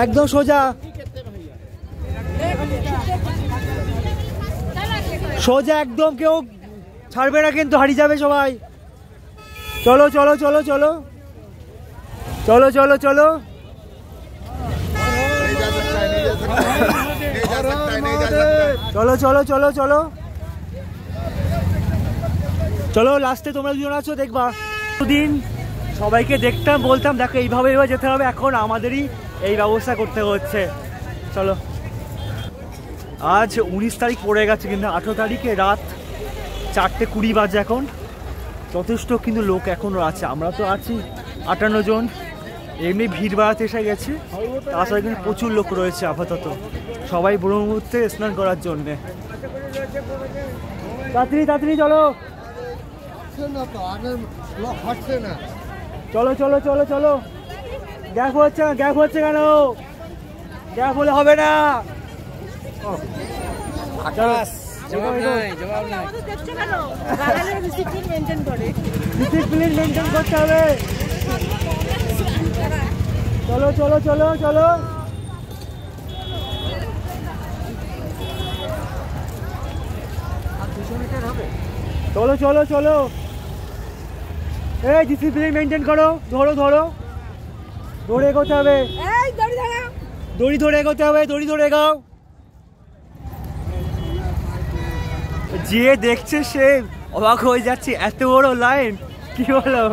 একদম সোজা সোজা একদম, কেউ ছাড়বে না কিন্তু, হারিয়ে যাবে সবাই। চলো চলো চলো চলো চলো চলো চলো চলো চলো চলো চলো চলো। লাস্টে তোমরা দুজন আছো, দেখবা দিন সবাইকে দেখতাম, বলতাম দেখো এইভাবে এইভাবে যেতে হবে, এখন আমাদেরই এই ব্যবস্থা করতে হচ্ছে। চলো, আজ 19 তারিখ পড়ে গেছে, কিন্তু 18 তারিখে রাত 4:20 বাজে এখন। যথেষ্ট কিন্তু লোক এখনও আছে, আমরা তো আছি 58 জন, এমনি ভিড় বাড়াতে এসে গেছে। তাছাড়া কিন্তু প্রচুর লোক রয়েছে আপাতত, সবাই ব্রহ্মপুত্রে স্নান করার জন্যে। তাড়াতাড়ি তাড়াতাড়ি চলো, চলো চলো চলো চলো। গ্যাপ হচ্ছে না, গ্যাপ হচ্ছে কেন? গ্যাপ হলে হবে না। ডিসিপ্লিন মেনটেন করতে হবে। চলো চলো চলো চলো। চলো চলো চলো, এই ডিসিপ্লিন মেনটেন করো, ধরো ধরো, ধরে এগোতে হবে, দড়ি ধরে এগোতে হবে, দড়ি ধরে এগাও। যে দেখছে সে অবাক হয়ে যাচ্ছে, এত বড় লাইন, কি বলো?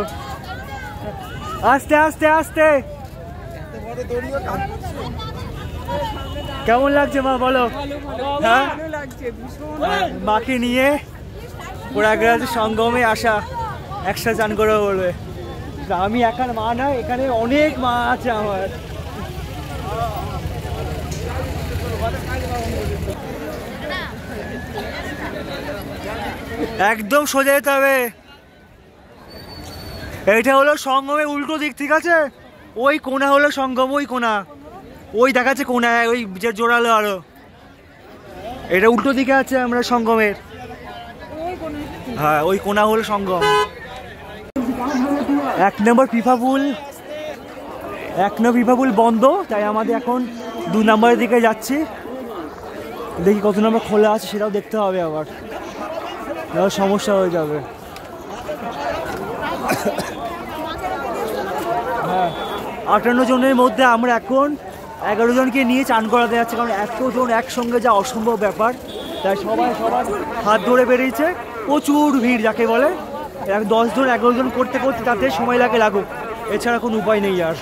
আস্তে আস্তে আস্তে। কেমন লাগছে মা বলো? হ্যাঁ, মাকে নিয়ে প্রয়াগরাজ সঙ্গমে আসা, একসাথে চান করে বলবে। আমি একার মা না, এখানে অনেক মা আছে আমার। একদম সোজা যেতে হবে। এইটা হলো সঙ্গমের উল্টো দিক, ঠিক আছে? ওই কোনা হলো সঙ্গম, ওই কোনা, ওই দেখাচ্ছে কোনা, ওই যে জোড়ালো আরো, এটা উল্টো দিকে আছে আমরা সঙ্গমের। হ্যাঁ, ওই কোনা হলো সঙ্গম। 1 নম্বর পিফা পুল বন্ধ, তাই আমাদের এখন 2 নম্বরের দিকে যাচ্ছি। দেখি কত নম্বর খোলা আছে সেটাও দেখতে হবে, আবার সমস্যা হয়ে যাবে। হ্যাঁ, 58 জনের মধ্যে আমরা এখন 11 জনকে নিয়ে চান করাতে যাচ্ছি, কারণ 100 জন একসঙ্গে যা অসম্ভব ব্যাপার, তাই সবাই সবার হাত ধরে বেরিয়েছে। প্রচুর ভিড় যাকে বলে, 10 জন 11 জন করতে করতে তাতে সময় লাগুক, এছাড়া কোনো উপায় নেই আর।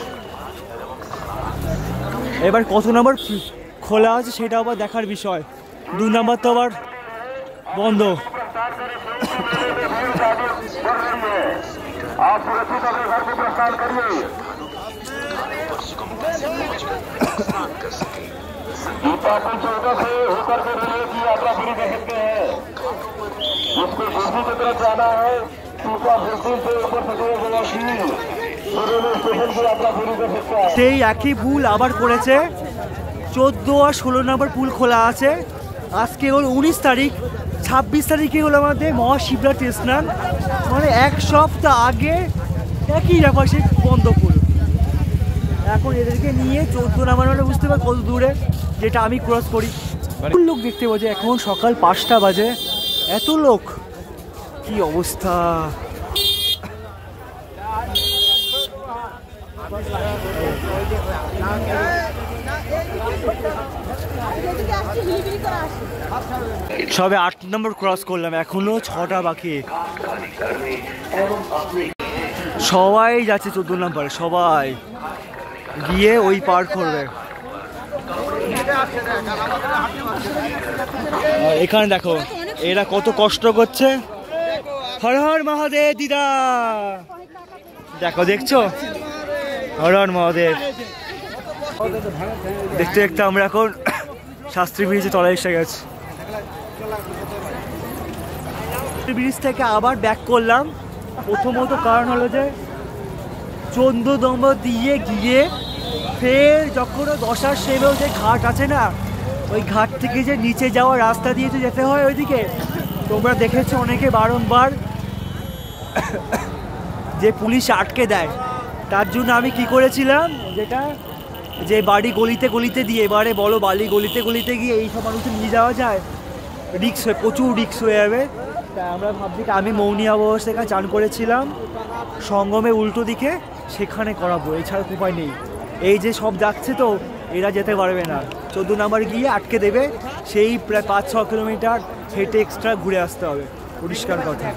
এবার কত নম্বর খোলা আছে সেটা আবার দেখার বিষয়। 2 নম্বর তো আবার বন্ধ। সেই একই ভুল আবার করেছে, 14 আর 16 নম্বর পুল খোলা আছে। আজকে হলো 19 তারিখ, 26 তারিখে হলো আমাদের মহাশিবরাত্রি স্নান, মানে 1 সপ্তাহ আগে একই ব্যাপার, সেই বন্ধ পুল। এখন এদেরকে নিয়ে 14 নাম্বার মানে বুঝতে পার কত দূরে, যেটা আমি ক্রস করি। লোক দেখতে পাচ্ছে, এখন সকাল 5টা বাজে, এত লোক, কি অবস্থা। সবে 8 নম্বর ক্রস করলাম, এখনো 6টা বাকি। সবাই যাচ্ছে 14 নম্বরে, সবাই গিয়ে ওই পার করবে। এখানে দেখো এরা কত কষ্ট করছে। হর হর মহাদেব দিদা, দেখো, দেখছো? হর হর মহাদেব। দেখতে দেখতে আমরা এখন শাস্ত্রী ব্রিজে চলে এসে গেছি। ব্রিজ থেকে আবার ব্যাক করলাম। প্রথমত কারণ হলো যে 14 নম্বর দিয়ে গিয়ে ফের যখন দশার সেবেও যে ঘাট আছে না, ওই ঘাট থেকে যে নিচে যাওয়ার রাস্তা দিয়ে তো যেতে হয় ওইদিকে। তোমরা দেখেছো অনেকে বারংবার যে পুলিশ আটকে দেয়। তার জন্য আমি কি করেছিলাম, যেটা যে বাড়ি গলিতে গলিতে দিয়ে, এবারে বলো বালি গলিতে গলিতে গিয়ে এইসব মানুষকে নিয়ে যাওয়া যায়, রিক্স হয়ে, প্রচুর রিক্স হয়ে যাবে। তাই আমরা ভাবছি আমি মৌনী অবস্থায় চান করেছিলাম সঙ্গমে উল্টো দিকে, সেখানে করাবো, এছাড়া উপায় নেই। এই যে সব যাচ্ছে তো এরা যেতে পারবে না, 14 নম্বর গিয়ে আটকে দেবে, সেই প্রায় 5-6 কিলোমিটার হেঁটে এক্সট্রা ঘুরে আসতে হবে। পরিষ্কার কথা,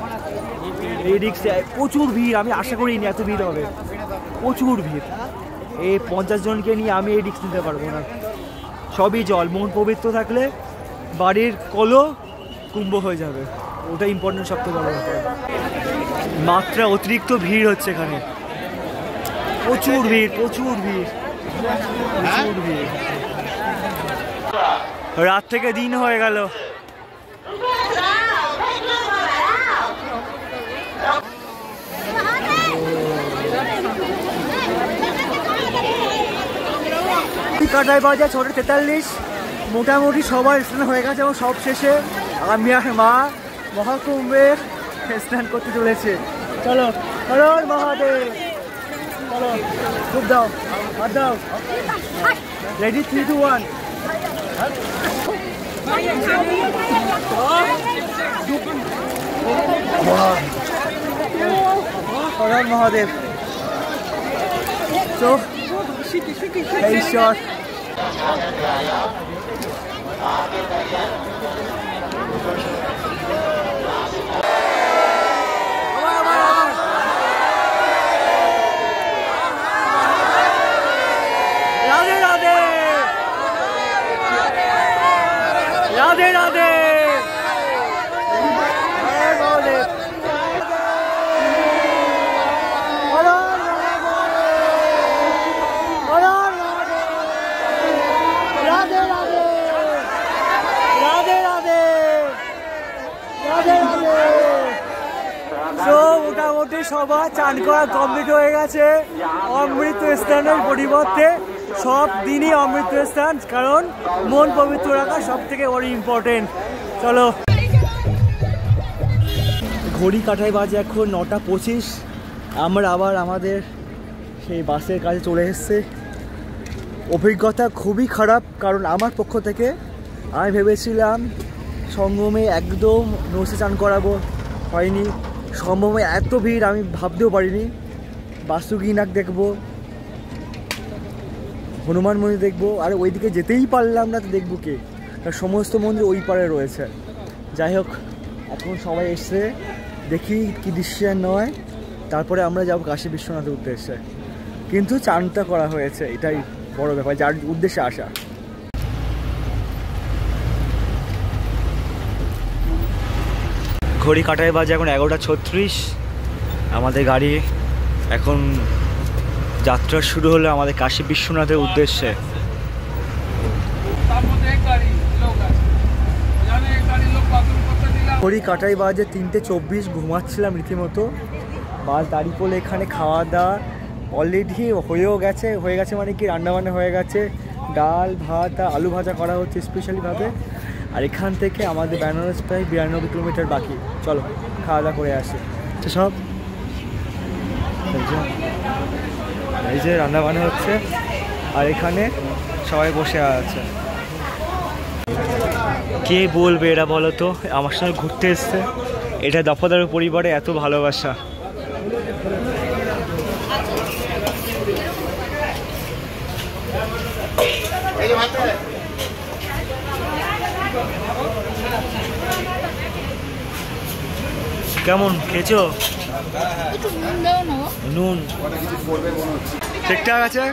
এই রিক্সে প্রচুর ভিড়, আমি আশা করিনি এত ভিড় হবে, প্রচুর ভিড়। এই 50 জনকে নিয়ে আমি এই রিক্স নিতে পারবো না। সবই জল, মন পবিত্র থাকলে বাড়ির কলও কুম্ভ হয়ে যাবে, ওটা ইম্পর্টেন্ট, সবথেকে বড় ব্যাপার। মাত্রা অতিরিক্ত ভিড় হচ্ছে এখানে, প্রচুর ভিড়, প্রচুর ভিড়, প্রচুর ভিড়। রাত থেকে দিন হয়ে গেল। কাটাই বাজে 6:43, মোটামুটি সবার স্নান হয়ে গেছে এবং সব শেষে আমি আর মা মহাকুম্ভের স্নান করতে চলেছে। চলো হর হর মহাদেব, চলো খুব দাও, হাত দাও, রেডি 3, 2, 1। হর হর মহাদেব। তো এই শট রাধে রাধে, রাধে রাধে, মোটামুটি সবার চান করা কমপ্লিট হয়ে গেছে। অমৃত স্নানের পরিবর্তে সব দিনই অমৃত স্নান, কারণ মন পবিত্র রাখা সব থেকে বড় ইম্পর্টেন্ট। চলো, ঘড়ি কাটাই বাজে এখন 9:25। আমরা আবার আমাদের সেই বাসের কাছে চলে এসেছে। অভিজ্ঞতা খুবই খারাপ, কারণ আমার পক্ষ থেকে আমি ভেবেছিলাম সঙ্গমে একদম নৌসে চান করাবো, হয়নি। সম্ভবে এত ভিড় আমি ভাবতেও পারিনি। বাসুকিনাক দেখবো, হনুমান মন্দির দেখবো, আর ওইদিকে যেতেই পারলাম না, তো দেখবো কে, সমস্ত মন্দির ওই পারে রয়েছে। যাই হোক, এখন সবাই এসছে, দেখি কি ডিসিশন নয়, তারপরে আমরা যাবো কাশী বিশ্বনাথের উদ্দেশ্যে। কিন্তু চানটা করা হয়েছে, এটাই বড় ব্যাপার, যার উদ্দেশ্যে আসা। ঘড়ি কাটায় বাজে এখন 11:36। আমাদের গাড়ি এখন যাত্রা শুরু হলো আমাদের কাশী বিশ্বনাথের উদ্দেশ্যে। ঘড়ি কাটাই বাজে 3:24, ঘুমাচ্ছিলাম রীতিমতো। বাস দাঁড়িয়ে পড়লে এখানে খাওয়া দাওয়া অলরেডি হয়ে গেছে মানে কি রান্নাবান্না হয়ে গেছে, ডাল ভাত আলু ভাজা করা হচ্ছে স্পেশালিভাবে। আর এখান থেকে আমাদের বেনারস প্রায় 92 কিলোমিটার বাকি। চলো খাওয়া দাওয়া করে আসি। তো সব এই যে রান্না বান্না হচ্ছে, আর এখানে সবাই বসে আছে। কে বলবে এরা বলো তো, আমার সঙ্গে ঘুরতে এসছে, এটা দফাদার পরিবারে এত ভালোবাসা। কেমন খেয়েছো? নুন ঠিকঠাক আছে।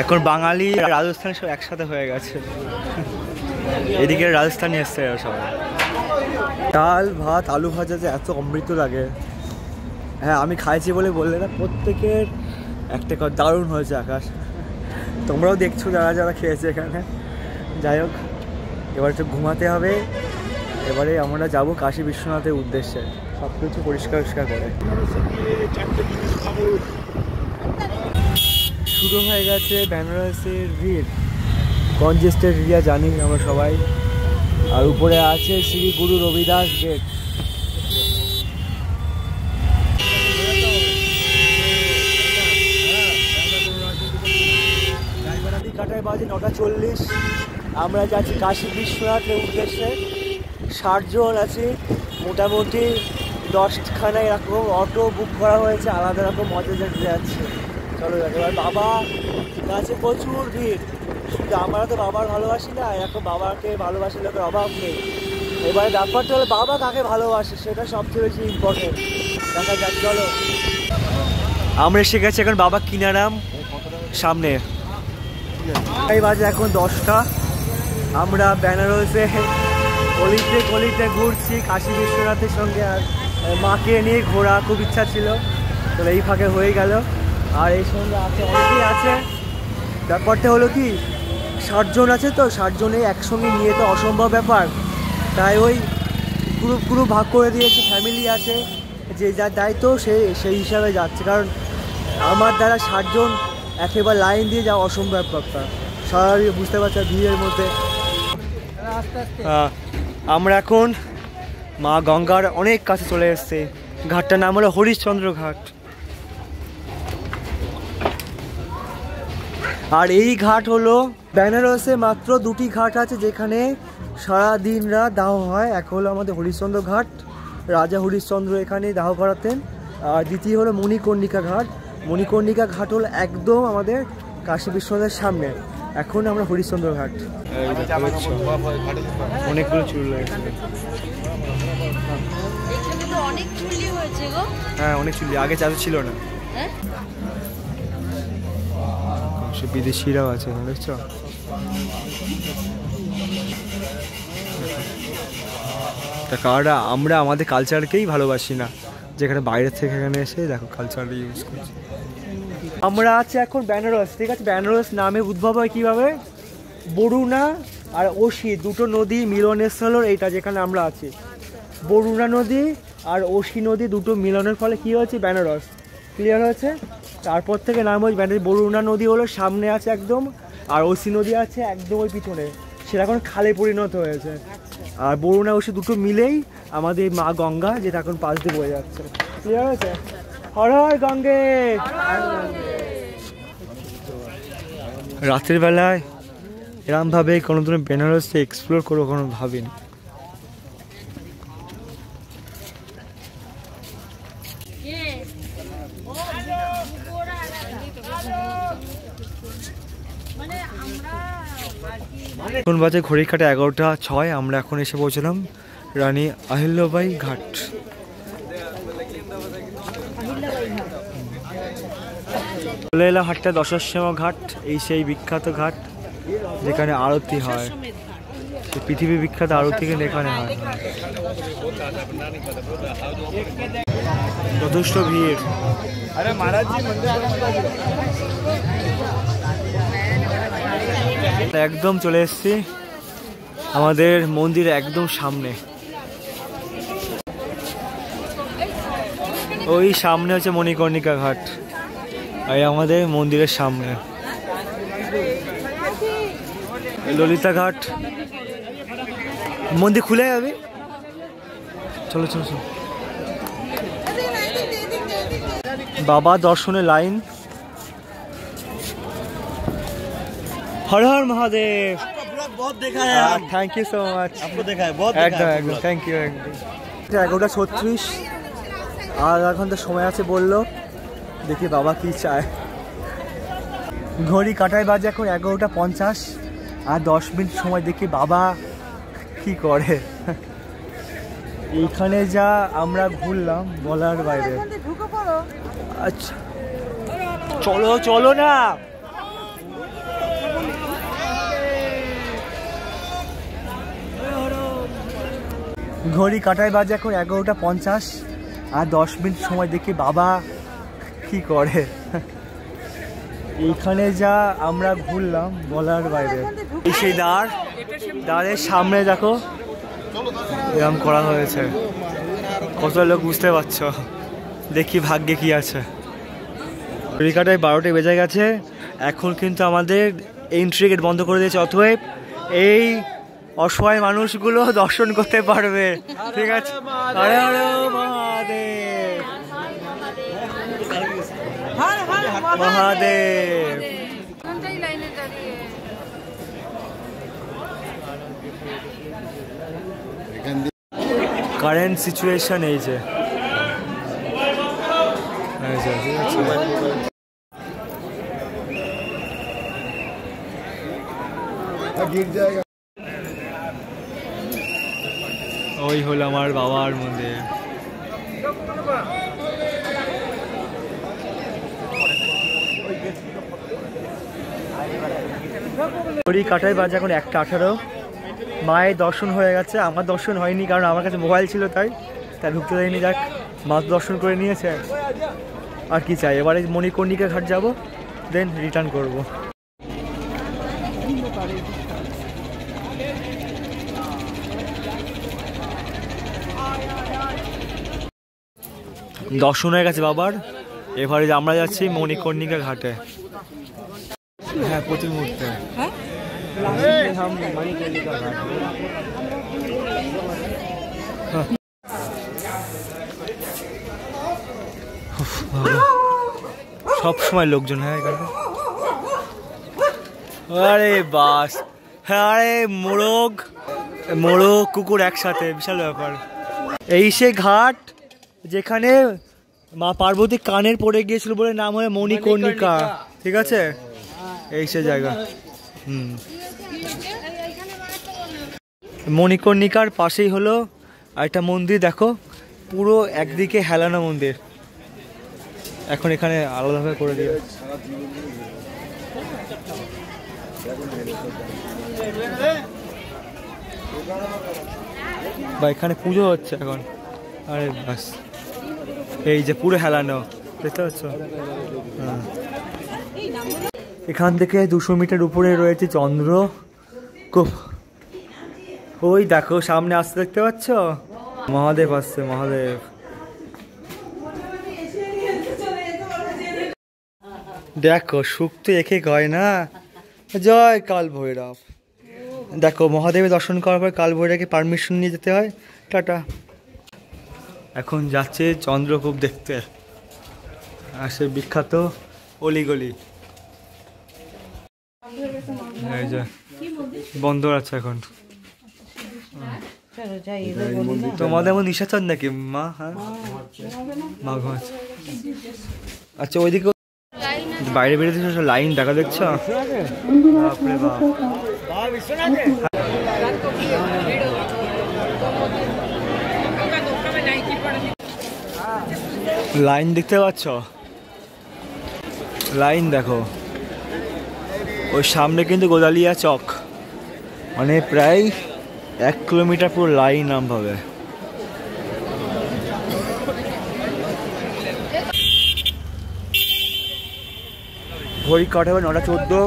এখন বাঙালি রাজস্থানী সব একসাথে হয়ে গেছে, এদিকে রাজস্থানী এসছে সবাই। ডাল ভাত আলু ভাজা যে এত অমৃত লাগে, হ্যাঁ আমি খাইছি বলে বললে না, প্রত্যেকের একটা দারুণ হয়েছে আকাশ। তোমরাও দেখছো যারা যারা খেয়েছে এখানে। যাই হোক, এবার একটু ঘুমাতে হবে। এবারে আমরা যাব কাশী বিশ্বনাথের উদ্দেশ্যে, সব কিছু পরিষ্কার করে। শুরু হয়ে গেছে বেনারসের ভিড়, কনজেস্টেড এরিয়া জানি আমরা সবাই। আর উপরে আছে শ্রী গুরু রবিদাস গেট। কাটায় বাজে 9:40। আমরা যাচ্ছি কাশী বিশ্বনাথের উদ্দেশ্যে। 60 জন আছি, মোটামুটি 10খানা এরকম অটো বুক করা হয়েছে, আলাদা রকম মজা যেতে যাচ্ছে। চলো এবার বাবা কাছে প্রচুর ভিড়, শুধু আমরা তো বাবার ভালোবাসি না, এরকম বাবাকে ভালোবাসি লোকের অভাব নেই। এবারে ব্যাপারটা হলো বাবা কাকে ভালোবাসে, সেটা সবচেয়ে বেশি ইম্পর্টেন্ট। দেখা যাক, চলো। আমরা এসে গেছি এখন বাবা কিনারাম সামনে। এই বাজে এখন 10টা। আমরা বেনারসে গলিতে গলিতে ঘুরছি কাশী বিশ্বনাথের সঙ্গে, আর মাকে নিয়ে ঘোরা খুব ইচ্ছা ছিল, তো এই ফাঁকে হয়ে গেল। আর এই সঙ্গে আছে অনেকেই আছে। ব্যাপারটা হলো কি 60 জন আছে, তো 60 জনে একসঙ্গে নিয়ে তো অসম্ভব ব্যাপার, তাই ওই গ্রুপ ভাগ করে দিয়েছে। ফ্যামিলি আছে, যে যার দায়িত্ব সেই হিসাবে যাচ্ছে, কারণ আমার দ্বারা 60 জন একেবারে লাইন দিয়ে যাওয়া অসম্ভব ব্যাপারটা, স্বাভাবিক বুঝতে পারছি ভিড়ের মধ্যে। আমরা এখন মা গঙ্গার অনেক কাছে চলে এসেছি। ঘাটটার নাম হলো হরিশ্চন্দ্র ঘাট। আর এই ঘাট হলো বেনারসে মাত্র 2টি ঘাট আছে যেখানে সারাদিন রাত দাহ হয়। এক হলো আমাদের হরিশ্চন্দ্র ঘাট, রাজা হরিশ্চন্দ্র এখানে দাহ করাতেন। আর দ্বিতীয় হলো মণিকর্ণিকা ঘাট। মণিকর্ণিকা ঘাট হলো একদম আমাদের কাশী বিশ্বনাথের সামনে। এখন আমরা হরিশ্চন্দ্র ঘাট। অনেকগুলো চুল হ্যাঁ, অনেক চুল্লি, আগে চালু ছিল না। বিদেশিরাও আছে, দেখছো? কারণ আমরা আমাদের কালচারকেই ভালোবাসি না, যেখানে বাইরের থেকে এখানে এসে দেখো কালচার ইউজ করছি। আমরা আছি এখন বেনারস, ঠিক আছে? বেনারস নামে উদ্ভব হয় কীভাবে? বরুণা আর ওশি দুটো নদী মিলনের স্থল এইটা যেখানে আমরা আছি। বরুণা নদী আর ওশি নদী দুটো মিলনের ফলে কী হয়েছে? বেনারস। ক্লিয়ার হয়েছে? তারপর থেকে নাম হয়েছে বেনারস। বরুণা নদী হলো সামনে আছে একদম, আর ওশি নদী আছে একদম ওই পিছনে, সেটা এখন খালে পরিণত হয়েছে। আর বরুণা ওশি দুটো মিলেই আমাদের মা গঙ্গা, যেটা এখন পাশ দিয়ে বয়ে যাচ্ছে। ক্লিয়ার হয়েছে? হর হর গঙ্গে। রাতের বেলায় এরমভাবে কোনো দিন বেনারসে এক্সপ্লোর করবো কোনো ভাবিনি। এখন বাজে ঘড়ির কাটে 11:06। আমরা এখন এসে পৌঁছলাম রানী আহিল্যবাই ঘাট। চলে এলাম হাটটা দশাশ্যামা ঘাট। এই সেই বিখ্যাত ঘাট যেখানে আরতি হয়, পৃথিবী বিখ্যাত আরতি কিন্তু এখানে হয়। যথেষ্ট ভিড়। একদম চলে এসছি আমাদের মন্দির একদম সামনে। ওই সামনে হচ্ছে মণিকর্ণিকা ঘাট, এই আমাদের মন্দিরের সামনে। ললিতা ঘাট, মন্দির খুলে যাবে। চলো চলো চলো। বাবা দর্শনের লাইন। हर हर महादेव। बहुत देखा है, थैंक यू सो मच। आपको देखा है, बहुत एकदम एकदम थैंक यू। 11:36 আর এখন তো সময় আছে বললো, দেখি বাবা কি চায়। ঘড়ি কাটায় বাজে এখন 11:50 আর 10 মিনিট সময়, দেখি বাবা কি করে। এইখানে যা আমরা ঘুরলাম বলার বাইরে। আচ্ছা চলো চলো না। ঘড়ি কাটায় বাজে এখন 11:50 আর 10 মিনিট সময়, দেখি বাবা কি করে। এইখানে যা আমরা ঘুরলাম বলার বাইরে। এই সেই দ্বারের সামনে দেখো এরকম করা হয়েছে, কত লোক বুঝতে পারছো। দেখি ভাগ্যে কি আছে। ঘড়ি কাটায় 12টা বেজে গেছে। এখন কিন্তু আমাদের এন্ট্রি গেট বন্ধ করে দিয়েছে, অতএব এই অসহায় মানুষগুলো দর্শন করতে পারবে। ঠিক আছে, হরে হরে মহাদেব, মহাদেব। কারেন্ট সিচুয়েশন এই যে, ওই হলো আমার বাবার মন্দির। ঘড়ি কাটাই বাজে এখন 1:18। মায়ের দর্শন হয়ে গেছে, আমার দর্শন হয়নি কারণ আমার কাছে মোবাইল ছিল, তাই ঢুকতে দেয়নি। যাক, মা দর্শন করে নিয়েছে, আর কি চাই। এবারে মণিকর্ণিকা ঘাট যাব, দেন রিটার্ন করব। দর্শন হয়ে গেছে বাবার, এবারে আমরা যাচ্ছি মণিকর্ণিকা ঘাটে। হ্যাঁ, প্রতি মুহূর্তে সব সময় লোকজন। হ্যাঁ, এখানে আরে বাস, হ্যাঁ, আরে মোরগ কুকুর একসাথে, বিশাল ব্যাপার। এই সে ঘাট যেখানে মা পার্বতী কানের পড়ে গিয়েছিল বলে নাম হয় মণিকর্ণিকা। ঠিক আছে, এই সে জায়গা। মণিকর্ণিকার পাশেই হলো একটা মন্দির, দেখো পুরো একদিকে হেলানো মন্দির, এখন এখানে আলাদাভাবে করে দিয়ে। বা এখানে পুজো হচ্ছে এখন। আরে বাস, এই যে পুরো হেলানো, দেখতে পাচ্ছ? হ্যাঁ, এখান থেকে 200 মিটার উপরে রয়েছে চন্দ্রকূপ। ওই দেখো সামনে আসতে, দেখতে পাচ্ছ? মহাদেব আসছে, মহাদেব। দেখো সুখ তো একে কয় না, জয় কাল ভৈরব। দেখো মহাদেবের দর্শন করার পর কাল ভৈরবকে পারমিশন নিয়ে যেতে হয়। টাটা। এখন যাচ্ছে চন্দ্রকূপ দেখতে, আর সে বিখ্যাত অলিগলি। এই যে বন্ধ আছে এখন। তোমাদের মধ্যে নিশাচর নাকি মা? হ্যাঁ, মা ঘুমাচ্ছে। আচ্ছা, ওইদিকে বাইরে বেরোতে লাইন দেখা দেখছো? বাপরে বাপ। লাইন দেখতে পাচ্ছ? লাইন দেখো, ওই সামনে কিন্তু গোদালিয়া চক, মানে প্রায় 1 কিলোমিটার পুরো লাইন নামভাবে। ঘড়ি কাটা হবে 9:14।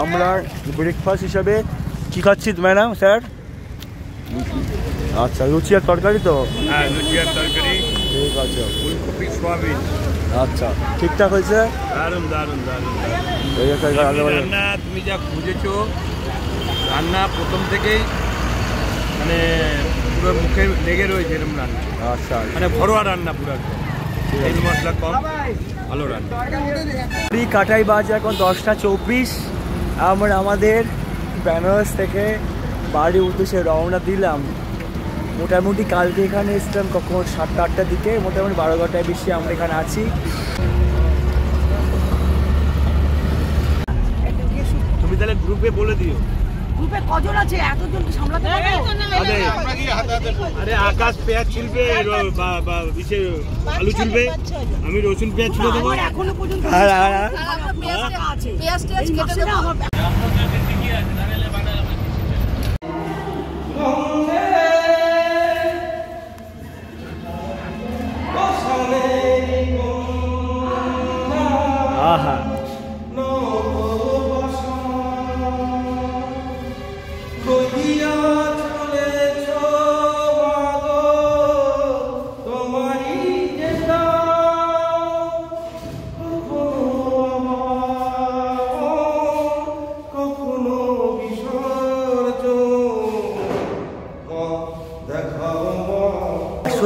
আমরা ব্রেকফাস্ট হিসাবে কি খাচ্ছি ম্যাডাম? স্যার, আচ্ছা, লুচি আর তরকারি তো? হ্যাঁ, লুচি আর তরকারি। ঠিক আছে, ফুলকপি সোয়াবিন। আচ্ছা, ঠিকঠাক হয়েছে? দারুণ দারুণ দারুণ। রান্না তুমি যা খুঁজেছো, রান্না প্রথম থেকেই মানে পুরো মুখে লেগে রয়েছে এরকম রান্না। আচ্ছা, মানে ঘরোয়া রান্না পুরো, তেল মশলা কম, ভালো রান্না। কাটাই বাজে এখন 10:24। আমরা আমাদের বেনারস থেকে বাড়ির উদ্দেশ্যে রওনা দিলাম। মোটামুটি কালকে এখানে এসেছিলাম কখন 7টা-8টার দিকে, মোটামুটি 12 ঘন্টায় বেশি আমরা এখানে আছি। তুমি তাহলে গ্রুপে বলে দিও। গ্রুপে কজন আছে? এতজন সামলাতে পারবে? আরে আকাশ পেঁয়াজ ছিলবে, আলু ছিলবে, আমি রসুন পেঁয়াজ ছিল দেবো। এখনো পর্যন্ত আহা,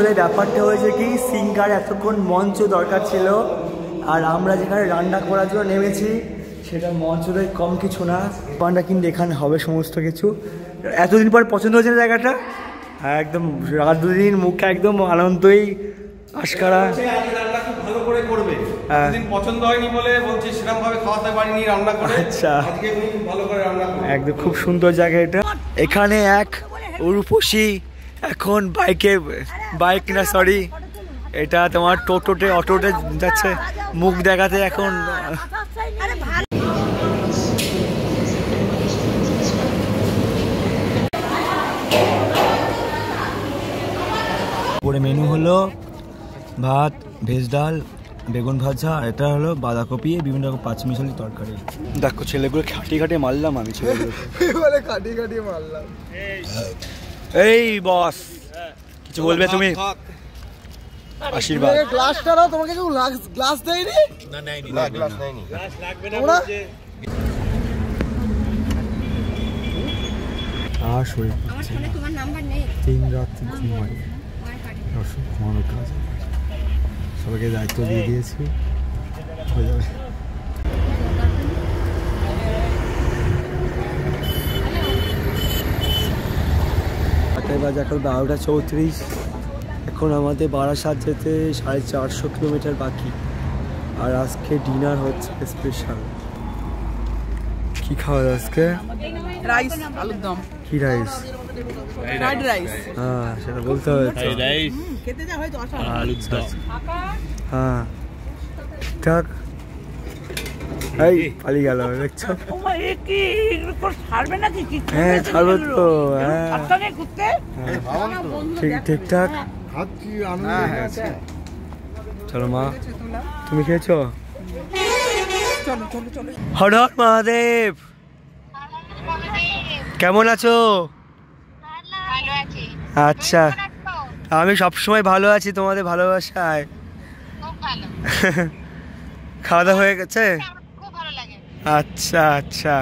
আসলে ব্যাপারটা হয়েছে কি, সিঙ্গার এতক্ষণ মঞ্চ দরকার ছিল, আর আমরা যেখানে রান্না করার জন্য নেমেছি সেটা মঞ্চদের কম কিছু না। রান্না কিন্তু এখানে হবে সমস্ত কিছু। এতদিন পর পছন্দ হয়েছে জায়গাটা, একদম রাত দুদিন মুখে একদম আনন্দই আশকারা। রান্না খুব ভালো করে করবে, এতদিন পছন্দ হয়নি বলে বলছি সেরকম ভাবে খাওয়াতে পারিনি রান্না করে। আচ্ছা, আজকে খুব ভালো করে রান্না করবে, একদম খুব সুন্দর জায়গা এটা। এখানে এক উরুপসি এখন বাইক না সরি, এটা তোমার টোটোতে অটোতে যাচ্ছে মুখ দেখাতে এখন। পরে মেনু হলো ভাত, ভেজ ডাল, বেগুন ভাজা, আর এটা হলো বাঁধাকপি, বিভিন্ন রকম পাঁচমিশালি তরকারি। দেখো ছেলেগুলো খাটি খাটি মারলাম আমি, ছেলেগুলো খাটি খাটি মারলাম। এই বস কিছু বলবে তুমি? আশীর্বাদ। গ্লাসটা দাও, তোমাকে কেউ গ্লাস দেয়নি? না নেয়নি, গ্লাস নেয়নি। গ্লাস লাগবে না বলছে। আর শরীর আমার ফোনে তোমার নাম্বার নেই। 3 রাত ঘুমাই, ঘুমানোর কাজ সবাইকে দায়িত্ব দিয়ে দিয়েছি, হয়ে যাবে। বাজে এখন 12:34। এখন আমাদের বারাসাত যেতে 450 কিলোমিটার বাকি, আর আজকে ডিনার হচ্ছে স্পেশাল। কি খাওয়া আজকে? রাইস, আলুর দম। কি রাইস? Fried rice. হ্যাঁ সেটা বলতে হবে তো। খেতে যা হয়তো অসাধারণ। আলুর দম। হ্যাঁ ঠিকঠাক। এই পালিয়ে গেল দেখছো? হ্যাঁ ছাড়বো তো, হ্যাঁ ঠিকঠাক। চলো মা, তুমি খেয়েছো? হর হর মহাদেব, কেমন আছো? আচ্ছা, আমি সবসময় ভালো আছি তোমাদের ভালোবাসায়। খাওয়া দাওয়া হয়ে গেছে? আচ্ছা আচ্ছা,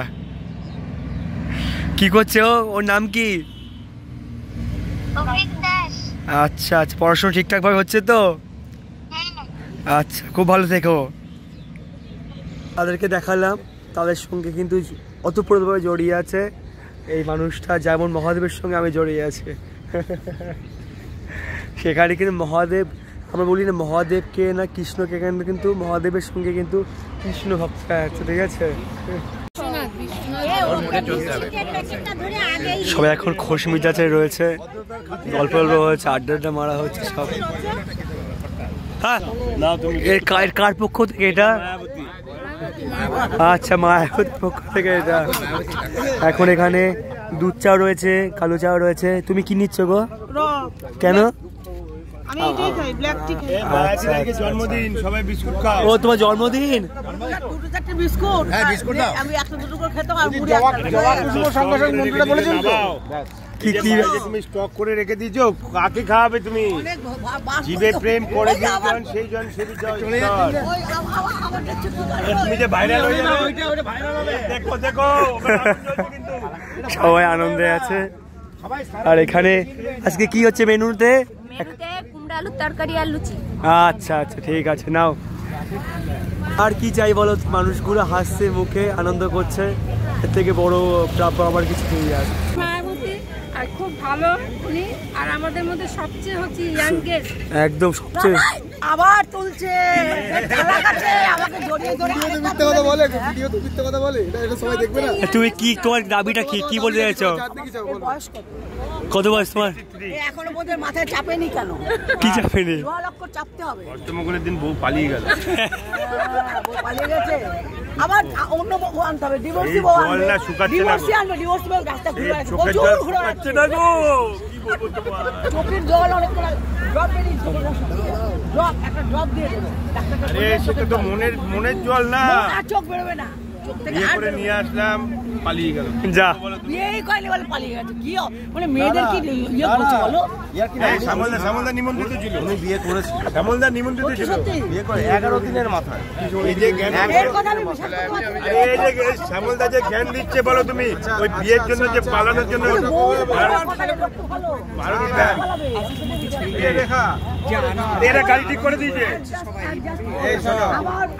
কি করছে ও? ওর নাম কি? আচ্ছা আচ্ছা, পড়াশোনা ঠিকঠাক ভাবে হচ্ছে তো? আচ্ছা, খুব ভালো থেকো। তাদেরকে দেখালাম, তাদের সঙ্গে কিন্তু ওতপ্রোতভাবে জড়িয়ে আছে এই মানুষটা, যেমন মহাদেবের সঙ্গে আমি জড়িয়ে আছি। সেখানে কিন্তু মহাদেব, আমরা বলি না মহাদেবকে না কৃষ্ণকে, এখানে কিন্তু মহাদেবের সঙ্গে কিন্তু কৃষ্ণ ভক্ত আছে, ঠিক আছে? সবাই এখন খোশ মিজাজে রয়েছে, গল্প হচ্ছে, আড্ডা মারা হচ্ছে সব। হ্যাঁ, এর কার পক্ষ থেকে এটা? আচ্ছা, মায়াবতীর পক্ষ থেকে এটা। এখন এখানে দুধ চাও রয়েছে, কালো চাও রয়েছে। তুমি কি নিচ্ছ গো? কেন? আমি এটাই খাই, ব্ল্যাক টি খাই। জন্মদিন, সবাই বিস্কুট খাও। ও তোমার জন্মদিন? দুটো চারটে বিস্কুট। হ্যাঁ বিস্কুট দাও। আমি একটা দুটো করে খেতাম, আর মুড়ি একটা। সঙ্গে সঙ্গে মন্ত্রীটা বলেছেন তো কি কি তুমি স্টক করে রেখে দিয়েছো, কাকে খাওয়াবে তুমি? জিভে প্রেম করে দিয়েছেন সেই জন সেবি তুমি যে ভাইরাল হয়ে যাবে, দেখো দেখো সবাই আনন্দে আছে। আর এখানে আজকে কি হচ্ছে মেনুতে? কুমড়া আলুর তরকারি আর লুচি। আচ্ছা আচ্ছা ঠিক আছে, নাও। আর কি চাই বলো? মানুষগুলো হাসছে, মুখে আনন্দ করছে, এর থেকে বড় প্রাপ্য আমার কিছু নেই। আর মায়াবতী আর খুব ভালো উনি, আর আমাদের মধ্যে সবচেয়ে হচ্ছে ইয়াংগেস্ট। একদম সবচেয়ে। আবার তুলছে, আমাকে জড়িয়ে ধরে মিথ্যে কথা বলে, ভিডিও তো মিথ্যে কথা বলে, এটা সবাই দেখবে না। তুমি কি, তোমার দাবিটা কি, কি বলতে চাইছো? বয়স কত বয়স তোমার? এখনো পর্যন্ত মাথায় চাপেনি কেন? কি চাপেনি? 9 লক্ষ চাপতে হবে। অষ্টমঙ্গলের দিন বউ পালিয়ে গেল, পালিয়ে গেছে। আবার অন্য বউ আনতে হবে, ডিভোর্সি বউ আনবে। ডিভোর্সি আনবে, ডিভোর্সি বউ রাস্তা ঘুরে আছে, প্রচুর ঘুরে আছে না গো। কি বলবো তোমার? চোখের জল অনেক ড্রপ বেরিয়েছে, ড্রপ একটা ড্রপ দিয়ে দেবো। আরে সেটা তো মনের জল না, আর চোখ বেরোবে না, চোখ থেকে বিয়ে করে নিয়ে আসলাম, পালিয়ে গেল। যা বিয়েই করেনি বলে পালিয়ে গেছে। কি মানে মেয়েদের কি ইয়ে করছে বলো? শ্যামলদা নিমন্ত্রিত ছিল, উনি বিয়ে করেছিল। শ্যামলদা নিমন্ত্রিত ছিল, বিয়ে করে 11 দিনের মাথায়। এই যে শ্যামলদা যে জ্ঞান দিচ্ছে বলো তুমি, ওই বিয়ের জন্য যে পালানোর জন্য এরা গাড়ি ঠিক করে দিয়েছে।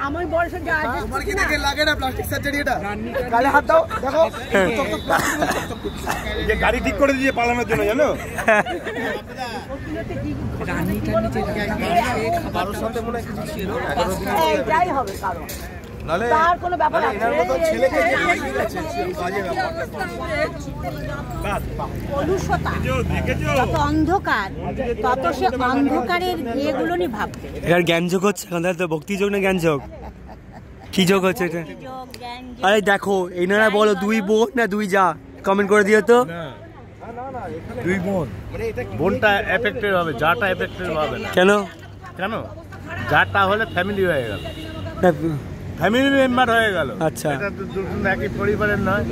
আমার বয়সে যা আছে তোমার কি দেখে লাগে না প্লাস্টিক সার্জারি? এটা গালে হাত দাও, দেখো যে গাড়ি ঠিক করে দিয়েছে পালানোর জন্য, জানো? কারোর সাথে মনে হয় কিছু ছিল, যাই হবে কারণ নালে তার কোনো ব্যাপার আছে। এনার মতো ছেলেকে যে বিয়ে দিয়েছে বাজে ব্যাপার। অলুষতা যত অন্ধকার তত সে অন্ধকারের ইয়েগুলো নিয়ে ভাববে। এখানে জ্ঞান যোগ হচ্ছে, এখানে তো ভক্তি যোগ না জ্ঞান যোগ? কি যোগ হচ্ছে এটা? আরে দেখো এনারা বলো 2 বোন না 2 যা, কমেন্ট করে দিও তো। 2 বোন, বোনটা এফেক্টেড হবে, যাটা এফেক্টেড হবে না। কেন? কেন? যাটা হলে ফ্যামিলি হয়ে গেল, ফ্যামিলি মেম্বার হয়ে গেল। আচ্ছা, এটা তো দুজন একই পরিবারের নয়,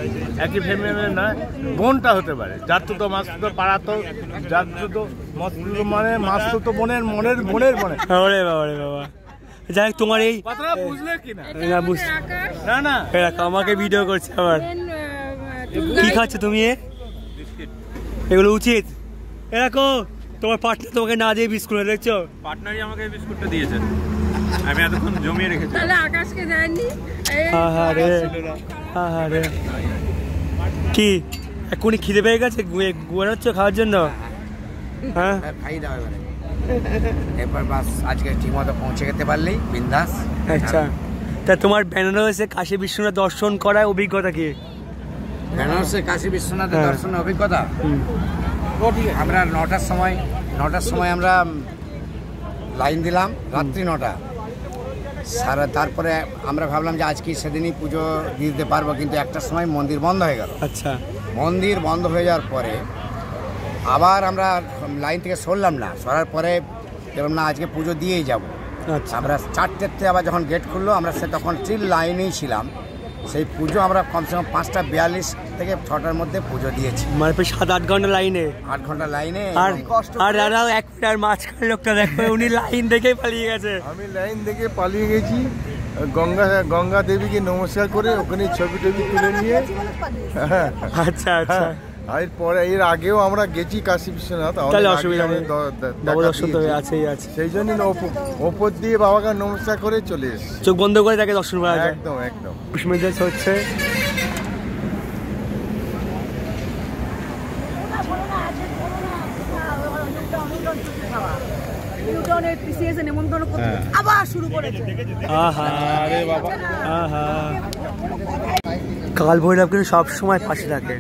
একই ফ্যামিলির নয়। বোনটা হতে পারে, যার তো মাসতুতো পাড়া, তো যার তো মাসতুতো মানে মাসতুতো বোনের মনের বোনের বোনে। ওরে বাবা রে বাবা। যাই তোমার এই কথাটা বুঝলে কি না? না বুঝ না না, এরকম আমাকে ভিডিও করছে আবার। কি খাচ্ছ তুমি? এগুলো উচিত? এরকম তোমার পার্টনার তোমাকে না দিয়ে বিস্কুট দেখছো? পার্টনারই আমাকে বিস্কুটটা দিয়েছে, আমি এতক্ষণ জমিয়ে রেখেছি। তাহলে আকাশকে দেয়নি? আরে কি এখনই খিদে পেয়ে গেছে, গুয়াচ্ছ খাওয়ার জন্য? হ্যাঁ খাই দাও এবারে, এরপর বাস আজকে ঠিক মতো পৌঁছে যেতে পারলেই বিন্দাস। আচ্ছা, তা তোমার বেনারসে কাশী বিশ্বনাথ দর্শন করার অভিজ্ঞতা কি? বেনারসে কাশী বিশ্বনাথের দর্শনের অভিজ্ঞতা, আমরা 9টার সময় আমরা লাইন দিলাম, রাত্রি 9টা সারা। তারপরে আমরা ভাবলাম যে আজকে সেদিনই পুজো দিতে পারবো, কিন্তু 1টার সময় মন্দির বন্ধ হয়ে গেল। আচ্ছা, মন্দির বন্ধ হয়ে যাওয়ার পরে আবার আমরা লাইন থেকে সরলাম না, সরার পরে দেখলাম না আজকে পুজো দিয়েই যাব। আচ্ছা, আমরা 4টেতে আবার যখন গেট খুললো, আমরা তখন ঠিক লাইনেই ছিলাম। সেই পুজো আমরা কমসে কম 5:42 থেকে 6টার মধ্যে পুজো দিয়েছি, মানে 7-8 ঘন্টা লাইনে। 8 ঘন্টা লাইনে। আর দাদা এক মিনিট, আর মাঝখানে লোকটা দেখো উনি লাইন দেখেই পালিয়ে গেছে। আমি লাইন দেখে পালিয়ে গেছি, গঙ্গা দেবীকে নমস্কার করে ওখানে ছবি টবি তুলে নিয়ে। আচ্ছা আচ্ছা, এর আগেও আমরা গেছি কাশী বিশ্বনাথ, তাহলে অসুবিধা নেই, দর্শন তো আছেই আছে। সেই জন্য ওপর দিয়ে বাবাকে নমস্কার করে চলে এসেছি, চোখ বন্ধ করে তাকে দর্শন করা যায়। একদম একদম। পুষ্মিদেশ হচ্ছে আবার শুরু করেছে। কাল ভৈরব কিন্তু সবসময় পাশে থাকে।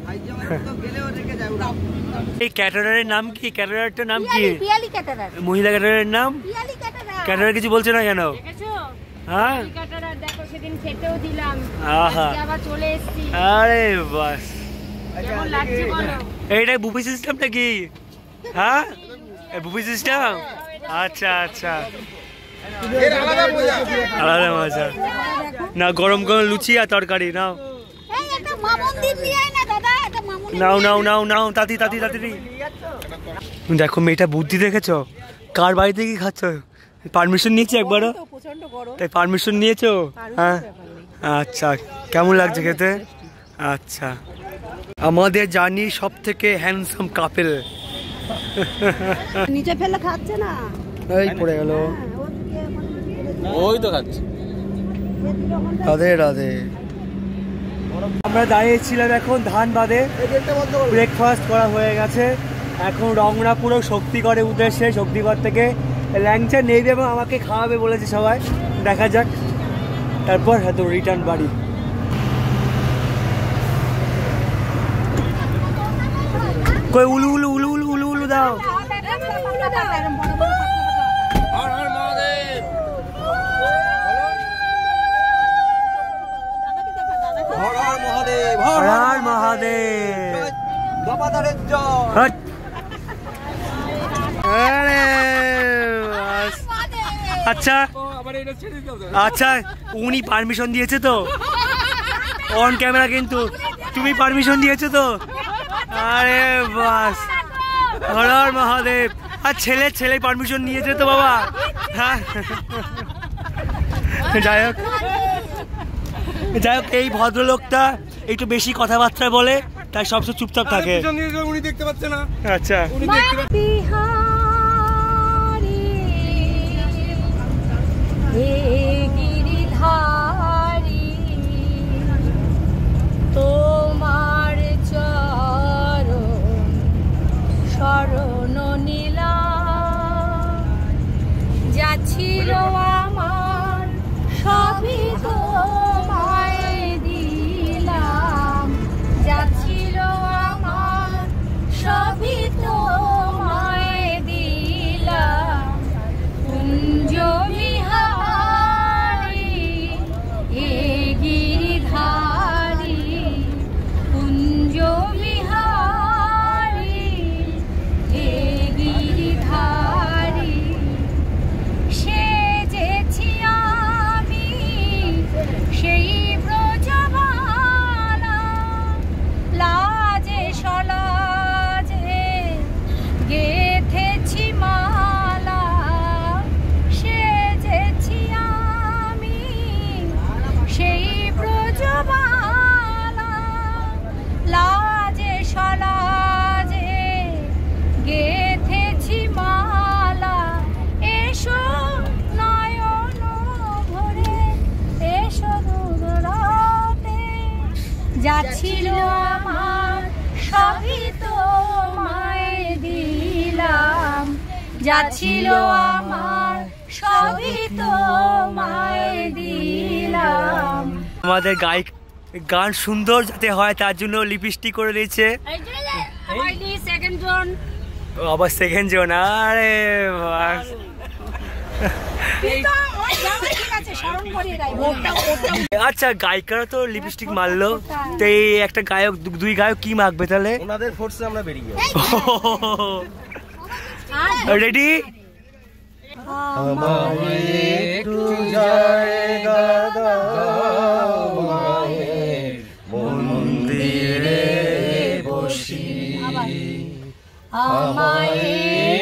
এই ক্যাটারারের নাম কি? ক্যাটারারটার নাম কি? মহিলা ক্যাটারারের নাম ক্যাটারার। কিছু বলছে না কেন? হ্যাঁ, আরে বাস, এইটাই বুফে সিস্টেমটা কি? হ্যাঁ, বুফে সিস্টেম। আচ্ছা আচ্ছা, আলাদা মজা না। গরম গরম লুচি আর তরকারি নাও, নাও নাও নাও নাও, তাতি তাতি তাতি। দেখো মেয়েটা বুদ্ধি দেখেছো, কার বাড়িতে কি খাচ্ছ? পারমিশন নিয়েছি একবারও? তাই পারমিশন নিয়েছো? হ্যাঁ, আচ্ছা, কেমন লাগছে খেতে? আচ্ছা, আমাদের জানি সব থেকে হ্যান্ডসাম কাপেল। নিচে ফেলে খাচ্ছে না, এই পড়ে গেল। ওই তো খাচ্ছে। রাধে রাধে। আমরা দাঁড়িয়েছিলাম এখন ধানবাদে, ব্রেকফাস্ট করা হয়ে গেছে। এখন রংরা পুরো শক্তিগড়ের উদ্দেশ্যে, শক্তিগড় থেকে ল্যাংচা নেবে এবং আমাকে খাওয়াবে বলেছে সবাই। দেখা যাক, তারপর হয়তো রিটার্ন বাড়ি। কই উলু উলু উলু উলু উলু উলু দাও। হর হর মহাদেব। আচ্ছা আচ্ছা, উনি পারমিশন দিয়েছে তো অন ক্যামেরা, কিন্তু তুমি পারমিশন দিয়েছো তো? আরে বাস, হর হর মহাদেব। আর ছেলে পারমিশন নিয়েছে তো বাবা? হ্যাঁ, যাই হোক এই ভদ্রলোকটা একটু বেশি কথাবার্তা বলে, তাই সবসময় চুপচাপ থাকে। উনি দেখতে পাচ্ছে না। আচ্ছা, তোমার চরণ শরণ নিলাম, যা ছিল আমার সবই তোমায় দিলাম, যা ছিল আমার সবই তোমায় দিলাম। কুঞ্জ বিহারী এ গিরিধারী, কুঞ্জ বিহারী এ গিরিধারী, সেজেছি আমি সেই ব্রজবালা, লাজে সলাজে গেথেছি মালা, সেজেছি আমি সেই ব্রজবালা, লাজে সলাজে গেথেছি মালা। এসো নয়ন ভরে, এসো দুরাতে, যা ছিল আমার সবই তোমায় দিলাম, যা ছিল আমার সবই তোমায় দিলাম। আমাদের গায়ক গান সুন্দর যাতে হয় তার জন্য লিপস্টিক করে দিয়েছে। আবার সেকেন্ড জন। আরে বাস, আচ্ছা গায়িকারা তো লিপস্টিক মারলো, তো এই একটা গায়ক দুই গায়ক কি মাখবে তাহলে? ওনাদের ফোর্সে আমরা বেরিয়ে যাবো। রেডি? একটু জায়গা দাও মায়ের মন্দিরে বসি, আমায়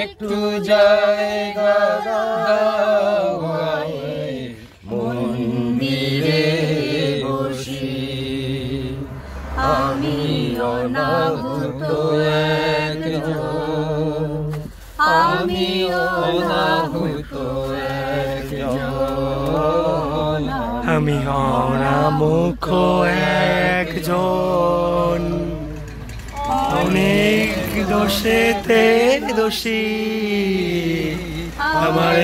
একটু জায়গা দাও মায়ের মন্দিরে বসি, আমি অনাহুত একজন, আমি অনাহুত একজন, আমি অনামুখ একজন, অনেক দোষেতে দোষী, আমার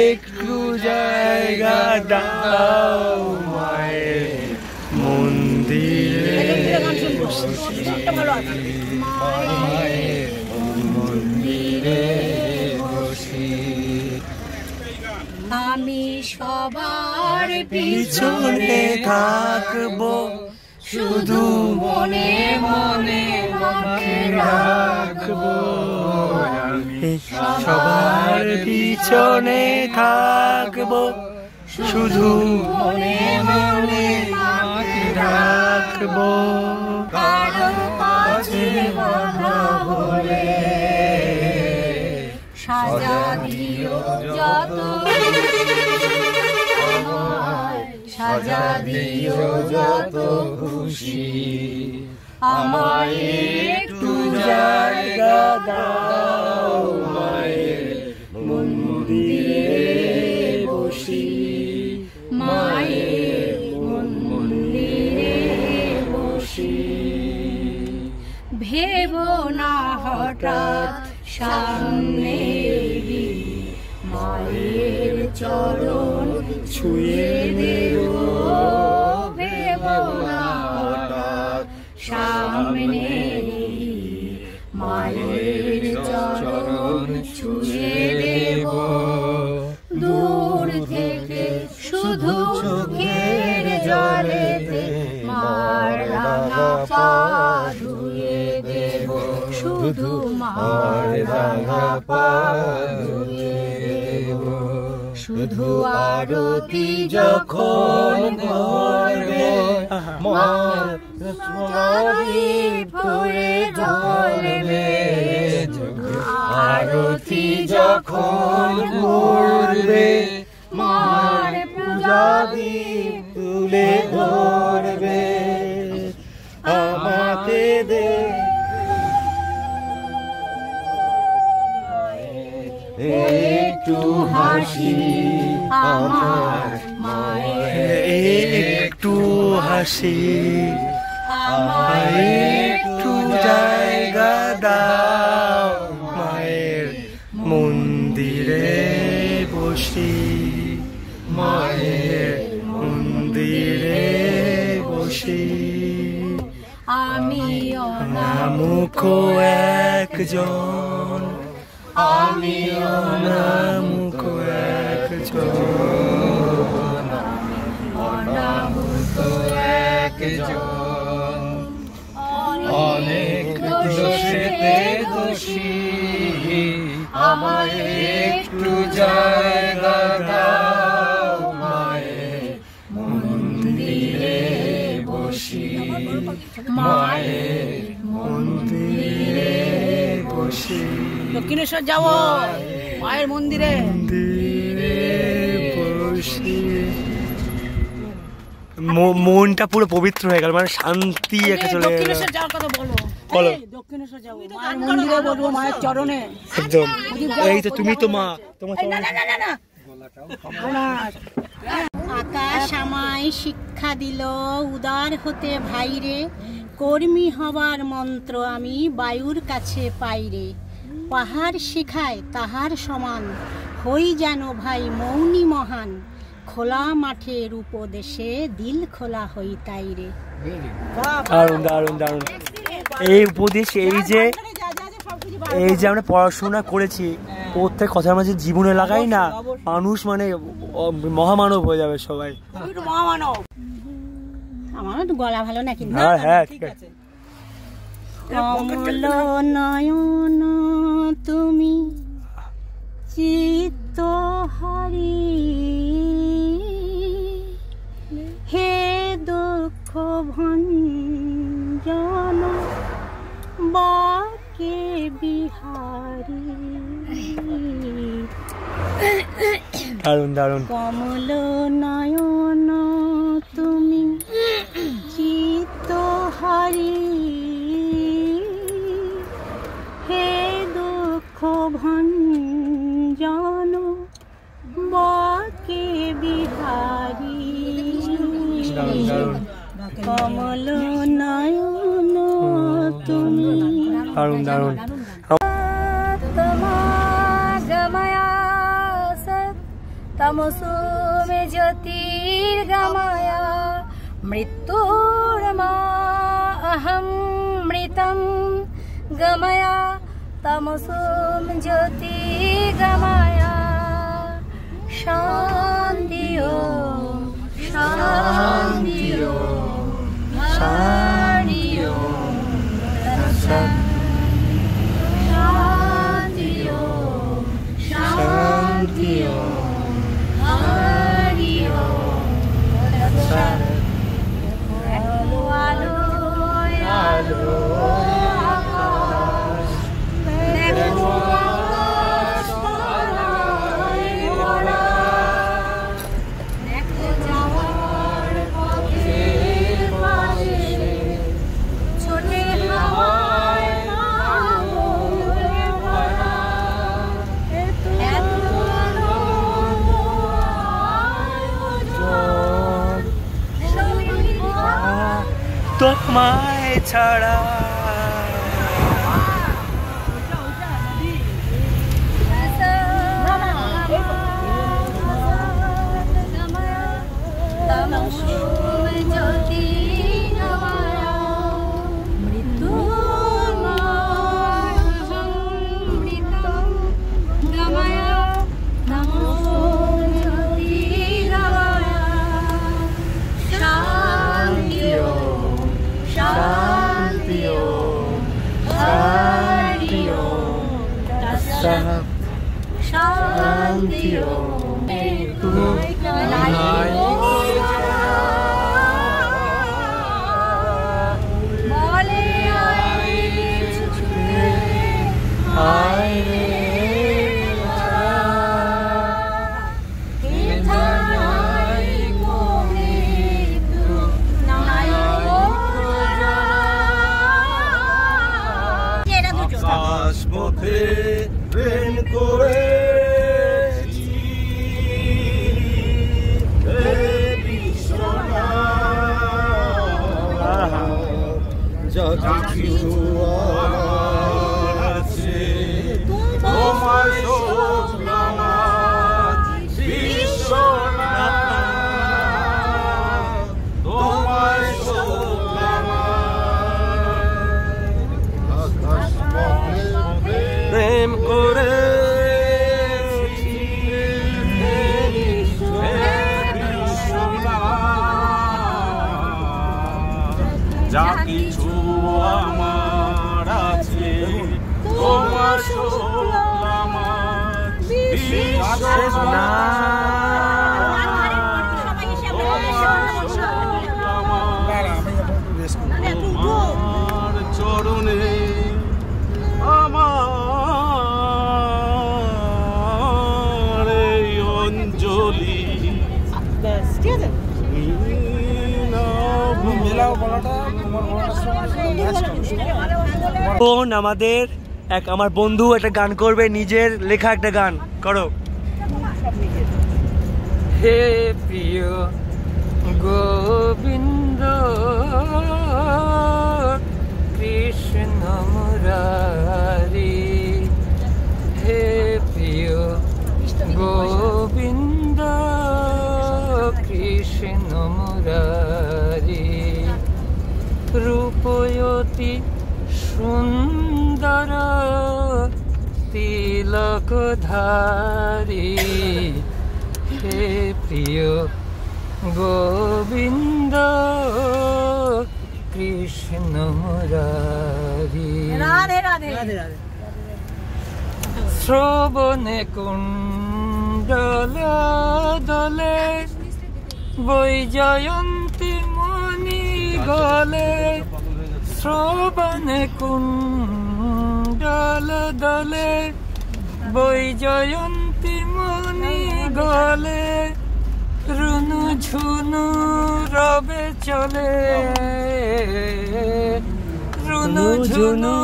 একটু জায়গা দাও মায়ের মন্দিরে বসি, মায়ের মন্দিরে বসি, আমি সবার পিছনে থাকবো, শুধু মনে মনে মাকে রাখবো, আমি সবার পিছনে থাকবো, শুধু মনে মনে মাকে রাখবো, কারো কাছে বাধা হলে সাজা দিও যত, সাজা দিও যত খুশি, আমায় একটু জায়গা দাও মায়ের মন্দিরে বসি, মায়ের মন্দিরে বসি। ভেবো না হঠাৎ সামনে মায়ের চরণ ছুঁয়ে দেব, ভেবো না হঠাৎ সামনে মায়ের চরণ ছুঁয়ে দেব, দূর থেকে শুধু চোখের জলেতে মার রাঙা পা ধুয়ে দেব, শুধু মার রাঙা পা ধুয়ে দেব, শুধু আরতি যখন করবে আরতি যখন করবে মার পূজাদীপ তুলে ধরবে আমাকে দে একটু হাসি আমার মায়ের একটু হাসি আমায় একটু জায়গা দাও মায়ের মন্দিরে বসি মায়ের মন্দিরে বসি আমি অনামুখ একজন আমি অনামুখ একজন অনামুখ একজন অনেক দোষেতে দোষী আমায় একটু জায়গা দাও মায়ের মন্দিরে বসি মায়ের মন্দিরে বসি দক্ষিণেশ্বর যাবো মায়ের মন্দিরে বসি মনটা পুরো পবিত্র হয়ে গেল, মানে শান্তি একটা চলে গেল। দক্ষিণেশ্বর যাওয়ার কথা বলো বলো। দক্ষিণেশ্বর যাবো মায়ের মন্দিরে বলবো মায়ের চরণে একদম এই তো তুমি তো মা তোমার আকাশ আমায় শিক্ষা দিল উদার হতে ভাইরে কর্মী হবার মন্ত্র আমি বায়ুর কাছে পাইরে পাহাড় শিখায় তাহার সমান হই যেন ভাই মৌনী মহান খোলা মাঠের উপদেশে দিল খোলা হই তাইরে। দারুণ দারুণ দারুণ এই উপদেশ, এই যে আমরা পড়াশোনা করেছি প্রত্যেক কথার মাঝে জীবনে লাগাই না, মানুষ মানে মহামানব হয়ে যাবে সবাই। আমার গলা ভালো না কিন্তু। হ্যাঁ ঠিক আছে। কমল নয়ন তুমি চিত্তহারি হে দুঃখ ভঞ্জন বাকে বিহারী। দারুণ দারুণ। কমল নয়ন তুমি চিত্তহারি হে দুঃখ ভঞ্জন বাকে বিহারী। কমল নয়ন তুমি। দারুণ দারুণ। গময়া সৎ তমসো মে জ্যোতির্গময়া মৃত্যুর্মা অহম মৃতম গময়া তমসো মে জ্যোতির্গময়া শান্তি ওম শান্তি ওম হরি ওম তৎসৎ। শান্তি ওম শান্তি ওম হরি ওম তৎসৎ। আলো আলো আলো আকাশ দেখো আকাশ তারায় ভরা দেখো যাওয়ার পথের পাশে ছোটে হাওয়ায় পাগলে ভরা এত আনন্দ আয়োজন সমীক্ষা তোমায় ছাড়া শান্তি ওম। যা কিছু আমার আছে তোমার চরণে আমার অঞ্জলি বোন আমাদের আমার বন্ধু একটা গান করবে, নিজের লেখা একটা গান করো। হে প্রিয় গোবিন্দ কৃষ্ণ মুরারি, হে প্রিয় গোবিন্দ কৃষ্ণ মুরারি, রূপয়তি সুন্দর তিলকধারী, হে প্রিয় গোবিন্দ কৃষ্ণ মুরারি। রাধে রাধে রাধে রাধে। শ্রবণে কুণ্ডল দলে বৈজয়ন্তী মণি গলে, শ্রবণে কুণ্ডল দলে বৈজয়ন্তী মণি গলে, রুনু ঝুনু রবে চলে, রুনু ঝুনু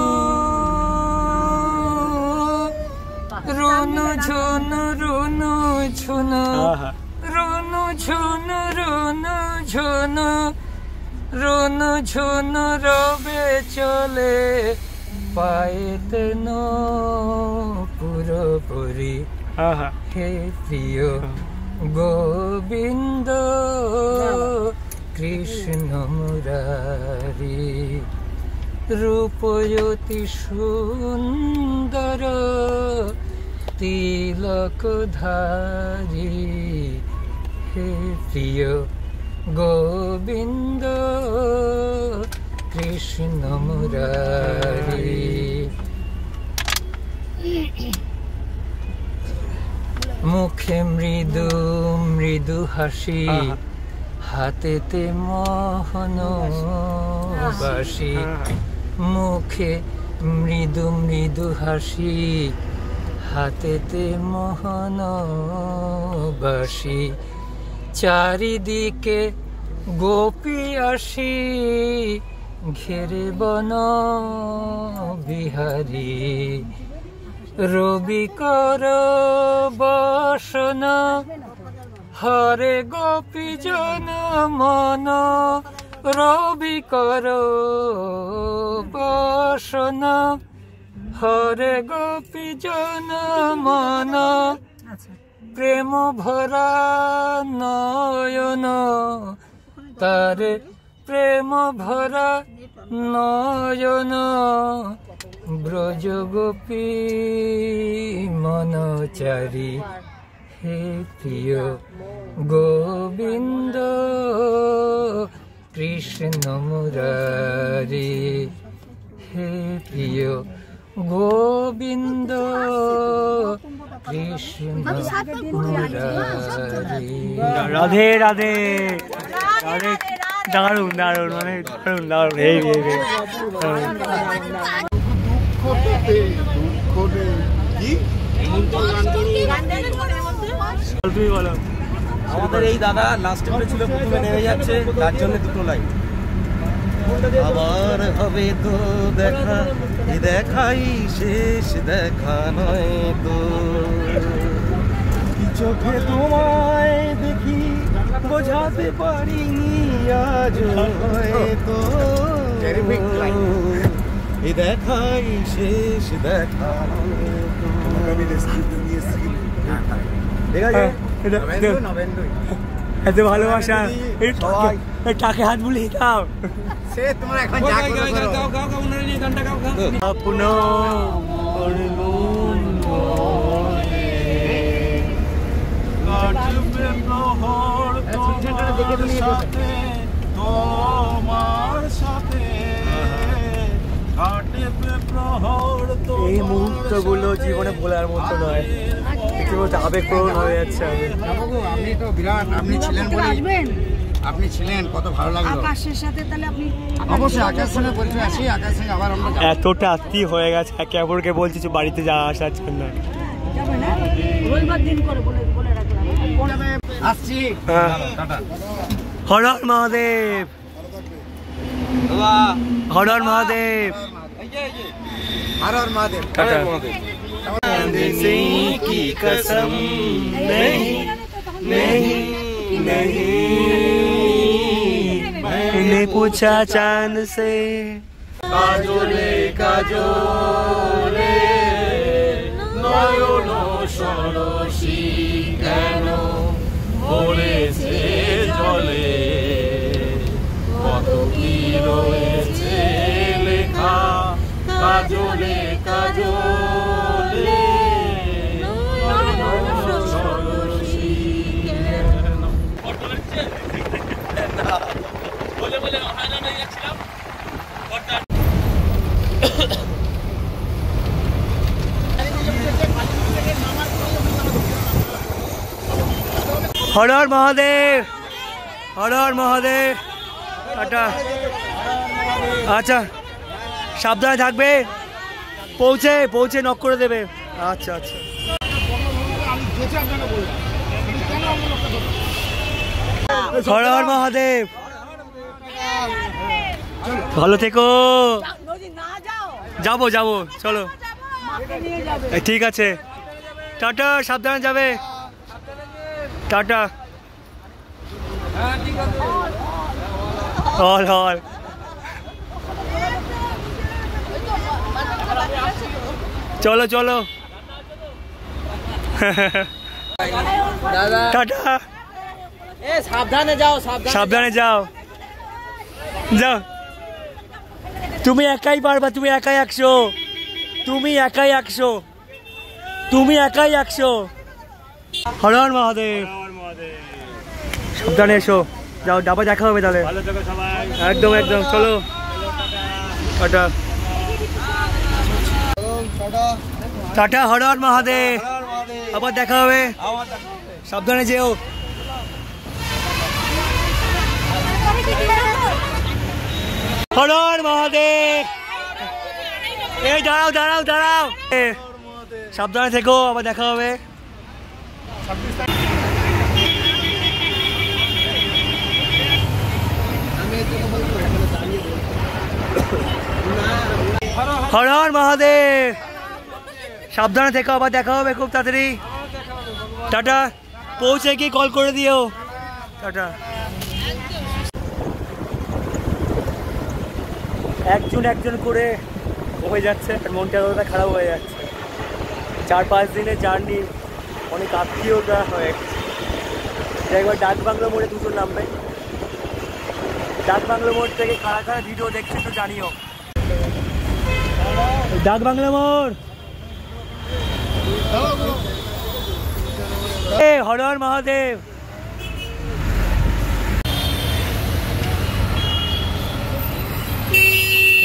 রুনু ঝুনু রুনু ঝুনু রুনু ঝুনু রুনু ঝুনু রুনু ঝুনু রবে চলে, পায়েতে নো পুরোপুরি, হে প্রিয় গোবিন্দ কৃষ্ণ মুরারি, রূপয়তি সুন্দর তিলকধারী, হে প্রিয় গোবিন্দ কৃষ্ণ মুরারি। মুখে মৃদু মৃদু হাসি, হাতেতে মোহন বাসি, মুখে মৃদু মৃদু হাসি, হাতেতে মোহন বাসি, চারিদিকে গোপী আসি, ঘেরে বন বিহারী, রবি কর বসন, হরে গোপী জন মন, রবি কর বসন, হরে গোপী জন মন, প্রেম ভরা নয়ন, তারে প্রেম ভরা নয়ন, ব্রজ গোপী মনচারী, হে প্রিয় গোবিন্দ কৃষ্ণ মুরারি, হে প্রিয় গোবিন্দ কৃষ্ণ মুরারি। রাধে রাধে রাধে। দারুণ দারুণ মানে দারুণ দারুণ। এই তুমি বলো। আমাদের এই দাদা লাস্টে ছিল প্রথমে নেমে যাচ্ছে, তার জন্য দুটো লাইন। আবার হবে তো দেখা, দেখাই শেষ দেখা নয় তো, চোখে তোমায় দেখি বোঝাতে পারিনি আজ হয়তো, এই দেখাই শেষ দেখা এত ভালোবাসা, টাকে হাত বুলিয়ে দাও। সে তোমার এখন আপনো এই মুহূর্তগুলো জীবনে ভোলার মতো নয়, রীতিমতো আবেগপ্রবণ হয়ে যাচ্ছে। আপনি তো বিরাট, আপনি ছিলেন বলে, আপনি ছিলেন, কত ভালো লাগলো। আকাশের সাথে তাহলে আপনি অবশ্যই আকাশের সঙ্গে পরিচয় আছি, আকাশের সঙ্গে আবার আমরা এতটা আত্মীয় হয়ে গেছে একে অপরকে, বলছি যে বাড়িতে যাওয়া আসার জন্য। রবিবার দিন করে বলে রাখলাম আসছি। হর হর মহাদেব, হর হর মহাদেব, হর হর মহাদেব। की कसम नहीं नहीं नहीं, मैंने पूछा चांद से কাজলে কাজলে নয়ন সরসী কেন ভরেছে জলে, কত কি রয়েছে লেখা কাজলে কাজলে বলে বলে হায়রান হয়ে যাচ্ছিলাম। হর হর মহাদেব, হর হর মহাদেব। টাটা। আচ্ছা সাবধানে থাকবে, পৌঁছে নক করে দেবে। আচ্ছা আচ্ছা। হর হর মহাদেব, ভালো থেকো। যাবো যাবো, চলো ঠিক আছে। টাটা, সাবধানে যাবে। টাটা। হল হল। চলো চলো। টাটা। সাবধানে যাও, সাবধানে যাও। যাও, তুমি একাই পারবা, তুমি একাই 100, তুমি একাই 100, তুমি একাই 100। হর হর মহাদেব। সাবধানে এসো, যাও, ডাবা দেখা হবে তাহলে। একদম একদম, চলো টাটা। টাটা, হর হর মহাদেব। আবার দেখা হবে, সাবধানে যেও। হর হর মহাদেব। এই দাঁড়াও দাঁড়াও দাঁড়াও, সাবধানে থেকো, আবার দেখা হবে। হর হর মহাদেব। সাবধানে থেকো, আবার দেখা হবে খুব তাড়াতাড়ি। টাটা। পৌঁছে কি কল করে দিও। টাটা। একজন একজন করে হয়ে যাচ্ছে, আর মনটা এতটা খারাপ হয়ে যাচ্ছে। 4-5 দিনের জার্নি, অনেক আত্মীয়তা হয়ে গেছে। একবার ডাক বাংলো মোড়ে দুটো নামবে। ডাক বাংলো মোড় থেকে কারা কারা ভিডিও দেখছে তো জানিও। ডাক বাংলো মোড়। হর হর মহাদেব।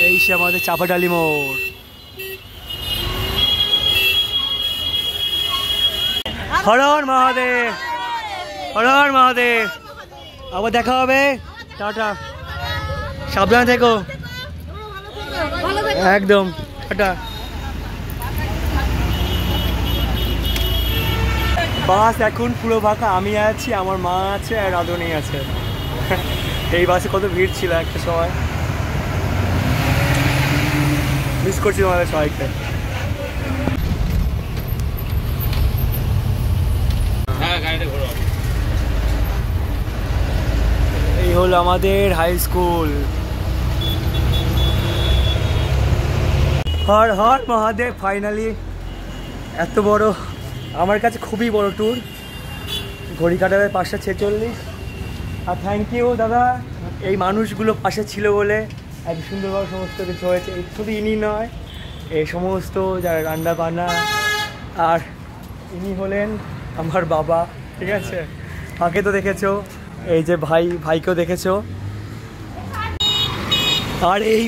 এই সে আমাদের চাপাডালি মোড়। হর হর মহাদেব, হর হর মহাদেব। আবার দেখা হবে, টাটা, সাবধানে থেকো একদম, টাটা। বাস এখন পুরো ফাঁকা, আমি আছি, আমার মা আছে আর রাধুনি আছে। এই বাসে কত ভিড় ছিল একটা সময়, মিস করছি তোমাদের সবাইকে। এই হলো আমাদের high school. Har Har Mahadev, finally এত বড়, আমার কাছে খুবই বড় ট্যুর। ঘড়ি কাটাবে 5:46। আর থ্যাংক ইউ দাদা, এই মানুষগুলো পাশে ছিল বলে এত সুন্দরভাবে সমস্ত কিছু হয়েছে। শুধু ইনি নয়, এই সমস্ত যারা রান্না বান্না, আর ইনি হলেন আমার বাবা, ঠিক আছে। মাকে তো দেখেছো, এই যে ভাইকেও দেখেছো। আর এই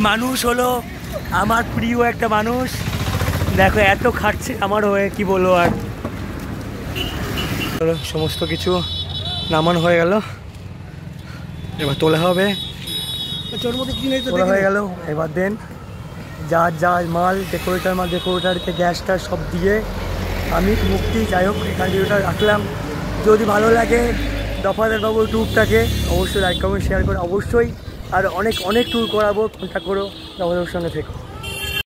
মানুষ হলো আমার প্রিয় একটা মানুষ। দেখো এত খাটছে আমার হয়ে, কি বলবো আর। সমস্ত কিছু নামানো হয়ে গেল, এবার তোলা হবে, তোলা হয়ে গেল। এবার দেন যা মাল, ডেকোরেটারকে গ্যাসটা সব দিয়ে আমি মুক্তি। যাই হোক, ভিডিওটা রাখলাম। যদি ভালো লাগে দফাদার বাবুর ট্যুরটাকে অবশ্যই লাইক কমেন্ট শেয়ার করে, অবশ্যই আর অনেক ট্যুর করাবো, কন্ট্যাক্ট করো, দফাদার সঙ্গে থেকো।